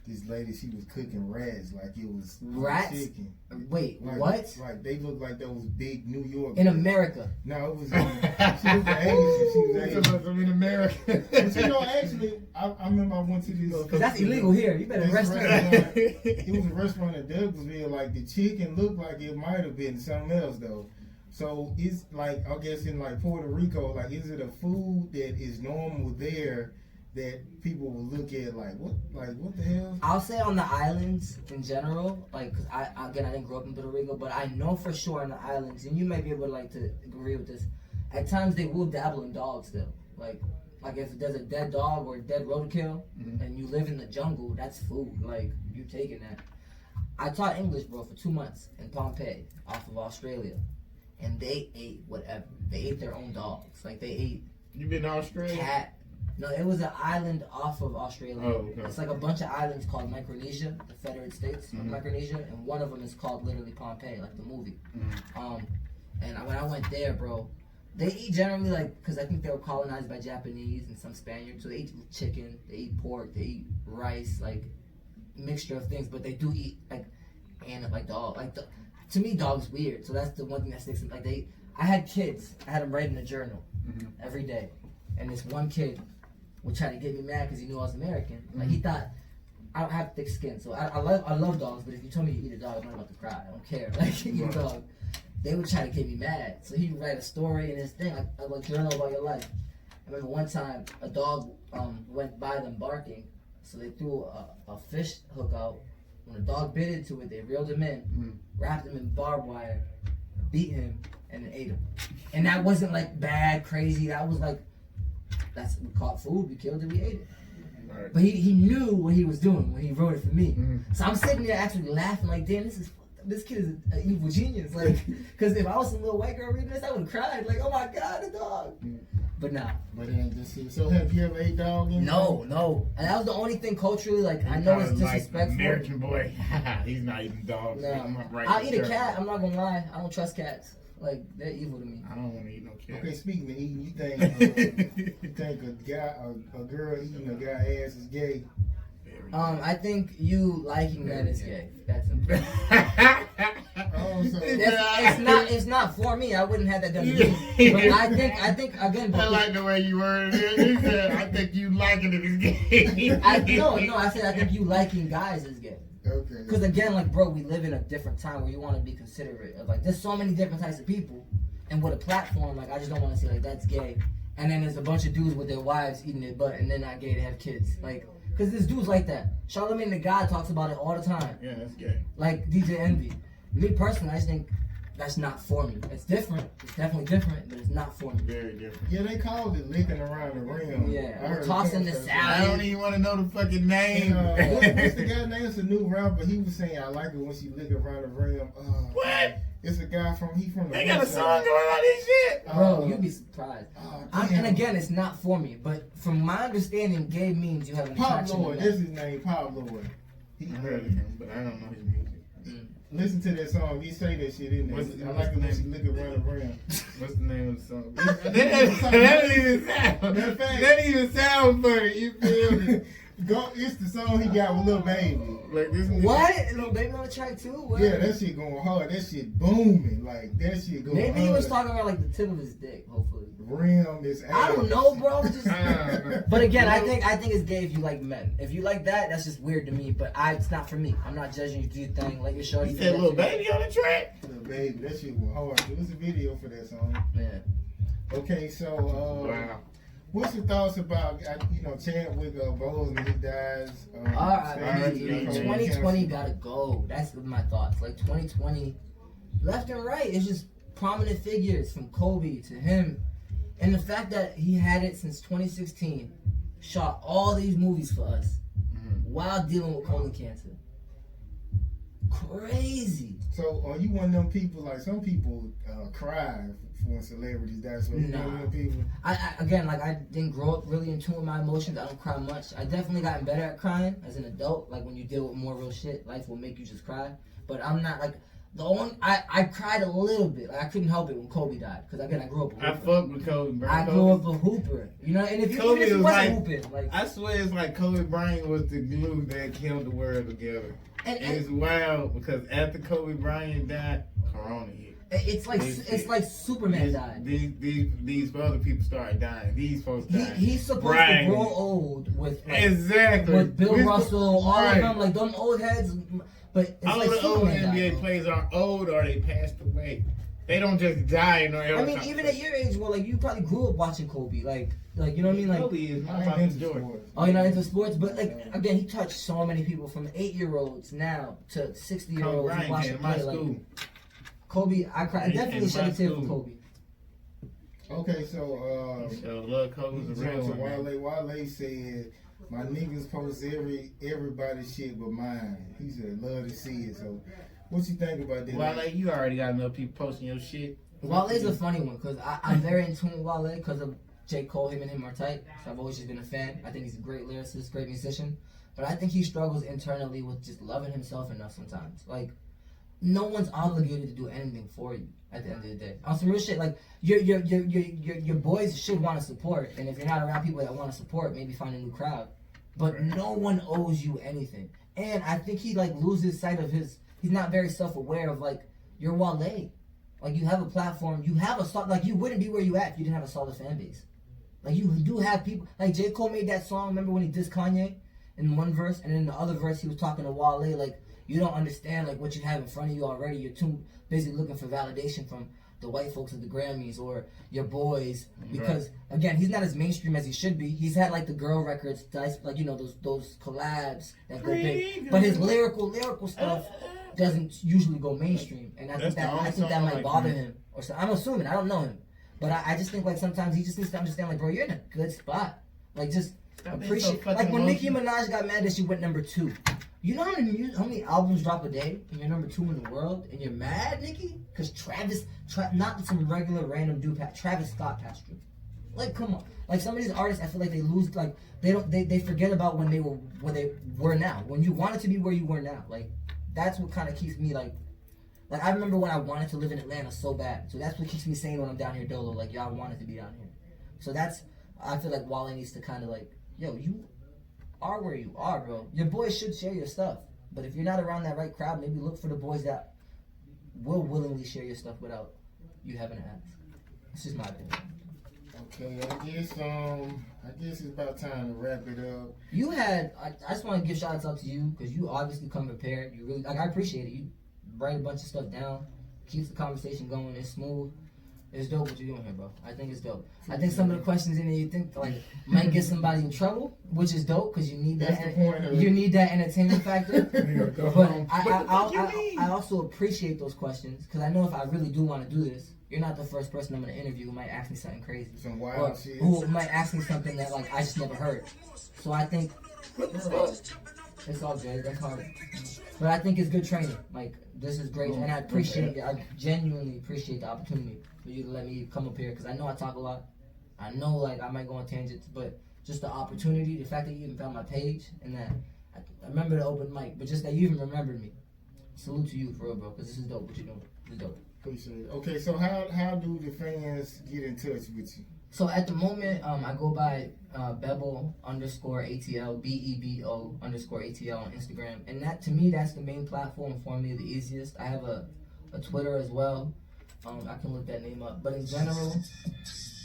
this lady, she was cooking rats like it was rats? chicken. Wait, like, what? Like they looked like those big New York. In America? No, it was. She was Asian. She was Asian. In America. But you know, actually, I remember I went to this. Because that's illegal here. You better arrest her. It was a restaurant in Douglasville. Like the chicken looked like it might have been something else though. So it's like, I guess in like Puerto Rico, like is it a food that is normal there that people will look at like what the hell? I'll say on the islands in general, like, cause I didn't grow up in Puerto Rico, but I know for sure on the islands, and you may be able to like to agree with this. At times they will dabble in dogs still, like if there's a dead dog or a dead roadkill, and you live in the jungle, that's food. Like you taking that. I taught English, bro, for 2 months in Pompeii, off of Australia. And they ate whatever. They ate their own dogs. Like they ate. You been to Australia? Cat. No, it was an island off of Australia. Oh, okay. It's like a bunch of islands called Micronesia, the Federated States of Micronesia, and one of them is called literally Pompeii, like the movie. And when I went there, bro, they eat generally like, because I think they were colonized by Japanese and some Spaniards, so they eat chicken, they eat pork, they eat rice, like mixture of things, but they do eat like dog, to me, dog's weird. So that's the one thing that sticks in. Like I had kids. I had them write in a journal every day, and this one kid would try to get me mad because he knew I was American. Like he thought I don't have thick skin, so I love dogs. But if you told me to eat a dog, I'm not about to cry. I don't care. Like eat a dog. They would try to get me mad. So he'd write a story in his thing, like journal about your life. I remember one time a dog went by them barking, so they threw a fish hook out. When the dog bit into it, they reeled him in, wrapped him in barbed wire, beat him, and then ate him. And that wasn't like bad, crazy. That was like, we caught food, we killed it, we ate it. Right. But he knew what he was doing when he wrote it for me. So I'm sitting there actually laughing like, damn, this kid is an evil genius. Like, because if I was some little white girl reading this, I would have cried. Like, oh my God, the dog. But nah. But it ain't just so. Have you ever ate dog? No. And that was the only thing culturally. Like I know it's disrespectful. Like American boy, he's not eating dogs. No. I'll eat a cat. I'm not gonna lie. I don't trust cats. Like they're evil to me. I don't want to eat no cat. Okay, speaking of eating, you think a girl eating a guy ass is gay? I think you liking that is gay. That's important. It's not for me. I wouldn't have that done to me. But I think again. I like the way you worded it. You said, I think you liking it is gay. I said I think you liking guys is gay. Okay. Because again, like bro, we live in a different time where you want to be considerate of like there's so many different types of people, and with a platform, like I just don't want to say like that's gay. and then there's a bunch of dudes with their wives eating their butt, and they're not gay to have kids. Like, because there's dudes like that. Charlamagne the God talks about it all the time. Yeah, that's gay. Like DJ Envy. Me personally, I just think that's not for me. It's different. It's definitely different, but it's not for me. Very different. Yeah, they called it licking around the rim. Yeah, I heard tossing the conversation. I don't salad. even want to know the fucking name. What's the guy's name? It's a new rapper. He was saying I like it when she lick around the rim. What? It's a guy from the. They got a song going on this shit. Bro, you'd be surprised. Damn. And again, it's not for me, but from my understanding, gay means you have an Pop attraction Lord, to that's men. his name, Pop Lord. I heard of him, but I don't know his music. Listen to that song. He say that shit in there. I like it when she lick around the rim. What's the name of the song? that don't even sound. That don't even sound funny. You feel me? It's the song he got with Lil Baby. Like this. What? Little Baby on the track too? What? Yeah, that shit going hard. That shit booming. Like that shit going hard. Maybe he was talking about like the tip of his dick, hopefully. Rim is ass. I don't know, bro. Just... know. But again, I think it's gay if you like men. If you like that, that's just weird to me. But it's not for me. I'm not judging you do your thing. Like your shorty. You said Lil Baby on the track? Lil Baby, that shit went hard. There was a video for that song. Yeah. Okay, so Wow. what's your thoughts about Chadwick Boseman? He dies. Alright, Steve, 2020 gotta go. That's my thoughts. Like 2020, left and right, it's just prominent figures from Kobe to him, and the fact that he had it since 2016, shot all these movies for us while dealing with colon cancer. Crazy. So are you one of them people? Like some people cry when celebrities die. So you Nah. one of them people. I didn't grow up really in tune with my emotions. I don't cry much. I definitely gotten better at crying as an adult. Like when you deal with more real shit, life will make you just cry. But I'm not like the only. I cried a little bit. Like I couldn't help it when Kobe died because again I grew up. I fuck with Kobe, bro. I grew up a hooper, you know. And if you Kobe even if you was wasn't like- hooping, like I swear it's like Kobe Bryant was the glue that held the world together. and It's wild because after Kobe Bryant died, Corona hit. it's like Superman died. These other people started dying. These folks died. He's supposed Bryant. to grow old with Exactly. with Bill We- Russell, all right. of them, like them old heads. But it's All like the old Superman NBA died. players are old or they passed away. They don't just die and I mean, even at your age, well, like you probably grew up watching Kobe, like you know what I mean, like. Kobe is my I ain't Michael into Jordan. sports. Oh, you're not into sports, but like again, he touched so many people from 8-year-olds now to Kobe 60-year-olds who Bryant watch came him to my play. Like school. Kobe, I cry. I He definitely came shed a to tear my for school. Kobe. Okay, so So love Kobe's a real jump to one. man. Wale said, "My niggas post everybody's shit but mine." He said, "Love to see it." So, what you think about that? Well, like you already got enough people posting your shit. Wale's a funny one because I'm very in tune with Wale because of J. Cole. Him and him are tight, so I've always just been a fan. I think he's a great lyricist, great musician, but I think he struggles internally with just loving himself enough sometimes. Like, no one's obligated to do anything for you at the end of the day. On some real shit, like your boys should want to support, and if you're not around people that want to support, maybe find a new crowd. But no one owes you anything, and I think he like loses sight of his. He's not very self-aware of like you're Wale. Like you have a platform, you have like you wouldn't be where you at if you didn't have a solid fan base. Like you do have people like J. Cole made that song. Remember when he dissed Kanye in one verse, and in the other verse he was talking to Wale like. You don't understand like what you have in front of you already. You're too busy looking for validation from the white folks at the Grammys or your boys. Because again, he's not as mainstream as he should be. He's had like the girl records, like you know those collabs that go big. But his lyrical stuff doesn't usually go mainstream, and I think that might bother him. Or so I'm assuming I don't know him, but I just think like sometimes he just needs to understand like, bro, you're in a good spot. Like just appreciate. Like when Nicki Minaj got mad that she went number 2. You know how many albums drop a day and you're number 2 in the world and you're mad, Nicki? Because not some regular random dude, Travis Scott passed you. Like, come on. Like some of these artists, I feel like they lose, like they forget about when they were where they were now. When you wanted to be where you were now. Like that's what kind of keeps me like I remember when I wanted to live in Atlanta so bad. So that's what keeps me saying when I'm down here dolo, like yo, I wanted to be down here. So I feel like Wale needs to kind of like, yo, you are where you are, bro. Your boys should share your stuff. But if you're not around that right crowd, maybe look for the boys that will willingly share your stuff without you having to ask. It's just my opinion. Okay, I guess it's about time to wrap it up. You had, I just want to give shout outs out to you because you obviously come prepared. You really, like, I appreciate it. You write a bunch of stuff down, keeps the conversation going, it's smooth. It's dope what you're doing here, bro. I think it's dope. I think some of the questions in there you think like might get somebody in trouble, which is dope because you need that. You need that entertainment factor. But I also appreciate those questions because I know if I really do want to do this, you're not the first person I'm gonna interview who might ask me something crazy, some wild shit, who might ask me something that like I just never heard. So I think it's all good. That's hard. But I think it's good training. Like, this is great. And I appreciate it. I genuinely appreciate the opportunity for you to let me come up here. Because I know I talk a lot. I know, like, I might go on tangents. But just the opportunity, the fact that you even found my page. And that I remember the open mic. But just that you even remembered me. Salute to you, for real, bro. Because this is dope what you're doing. This is dope. Appreciate it. Okay, so how do the fans get in touch with you? So at the moment, I go by Bebo _ATL, BEBO _ATL on Instagram. And that, to me, that's the main platform for me, the easiest. I have a Twitter as well. I can look that name up. But in general,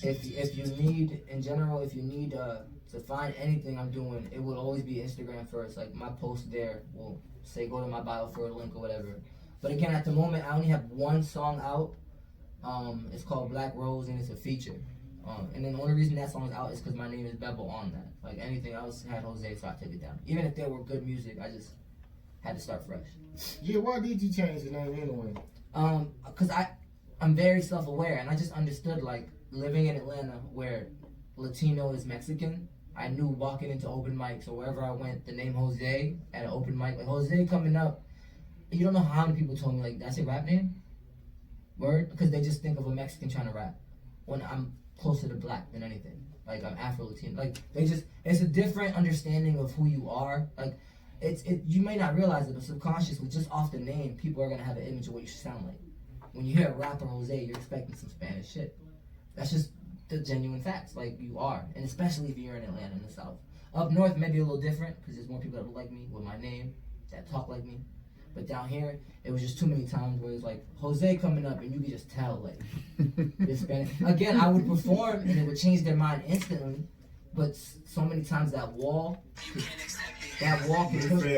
if you need to find anything I'm doing, it will always be Instagram first. Like, my post there will say go to my bio for a link or whatever. But again, at the moment, I only have one song out. It's called Black Rose, and it's a feature. And then the only reason that song's out is because my name is Bebo on that. Like, anything else had Jose, so I took it down. Even if there were good music, I just had to start fresh. Yeah, why did you change the name anyway? Because I'm very self-aware, and I just understood, like, living in Atlanta where Latino is Mexican, I knew walking into open mics or wherever I went, the name Jose at an open mic, like, Jose coming up, you don't know how many people told me, like, that's your rap name? Word? Because they just think of a Mexican trying to rap. When I'm closer to black than anything. Like, I'm Afro-Latino. Like, it's a different understanding of who you are. Like, you may not realize it, but subconsciously, just off the name, people are going to have an image of what you should sound like. When you hear a rapper Jose, you're expecting some Spanish shit. That's just the genuine facts. Like, you are. And especially if you're in Atlanta in the South. Up north, maybe a little different, because there's more people that look like me with my name, that talk like me. But down here, it was just too many times where it's like Jose coming up and you could just tell, like, it's Spanish. Again, I would perform and it would change their mind instantly. But so many times that wall can push.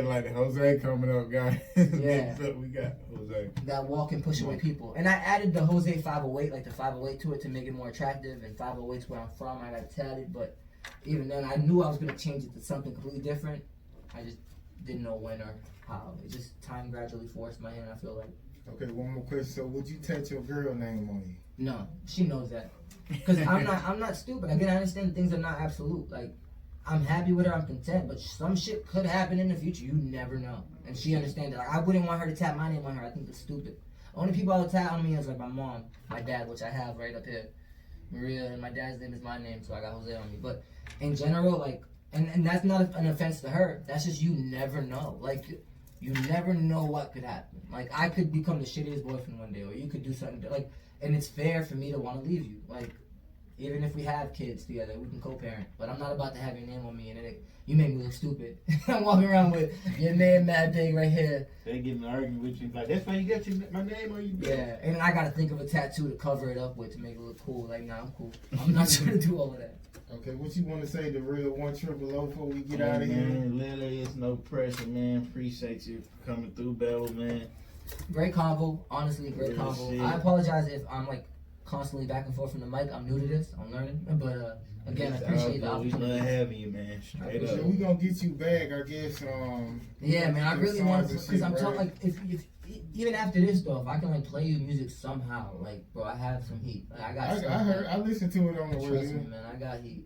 Like Jose coming up, guys. Yeah. We got Jose. That wall can push away people. And I added the Jose 508, like the 508 to it to make it more attractive. And 508's where I'm from. I got it tatted. But even then, I knew I was going to change it to something completely different. I just didn't know when or how. It just time gradually forced my hand, I feel like. Okay, one more question. So would you touch your girl name on you? No, she knows that. Because I'm not stupid. Again, I understand things are not absolute. Like, I'm happy with her, I'm content, but some shit could happen in the future. You never know. And she understands that. Like, I wouldn't want her to tap my name on her. I think it's stupid. Only people I would tap on me is like my mom, my dad, which I have right up here. Maria, and my dad's name is my name, so I got Jose on me. But in general, like, and that's not an offense to her. That's just you never know. Like, you never know what could happen. Like, I could become the shittiest boyfriend one day, or you could do something like, and it's fair for me to want to leave you. Like, even if we have kids together, we can co-parent. But I'm not about to have your name on me, and you make me look stupid. I'm walking around with your name mad big right here. They get me arguing with you, like, that's why you got my name on you. Yeah, and I gotta think of a tattoo to cover it up with to make it look cool. Like, nah, I'm cool. I'm not trying to do all of that. Okay, what you want to say, the real 100 before we get out of here? Man, literally, it's no pressure, man. Appreciate you for coming through, Bebo, man. Great convo, honestly, great convo. Shit. I apologize if I'm like constantly back and forth from the mic. I'm new to this, I'm learning, but again, I appreciate the We opportunity. love having you, man. Straight up. So we gonna get you back, I guess. Yeah, man, I really want to, because I'm right? telling, like, if even after this though, if I can like play you music somehow, like, bro, I have some heat. Like, I listened to it on the Trust radio. me, man, I got heat.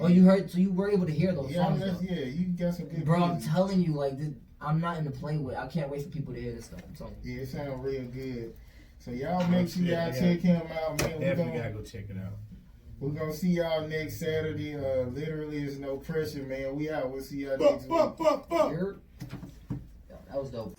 Oh, you heard? So you were able to hear those songs, though. Yeah, you got some good. Bro, I'm music. telling you, like, I'm not in the play with. I can't wait for people to hear this stuff. I'm telling you. Yeah, it sounds real good. So y'all make sure y'all check him out, man. Definitely gotta go check it out. We're gonna see y'all next Saturday. Literally, there's no pressure, man. We out. We'll see y'all next week. That was dope.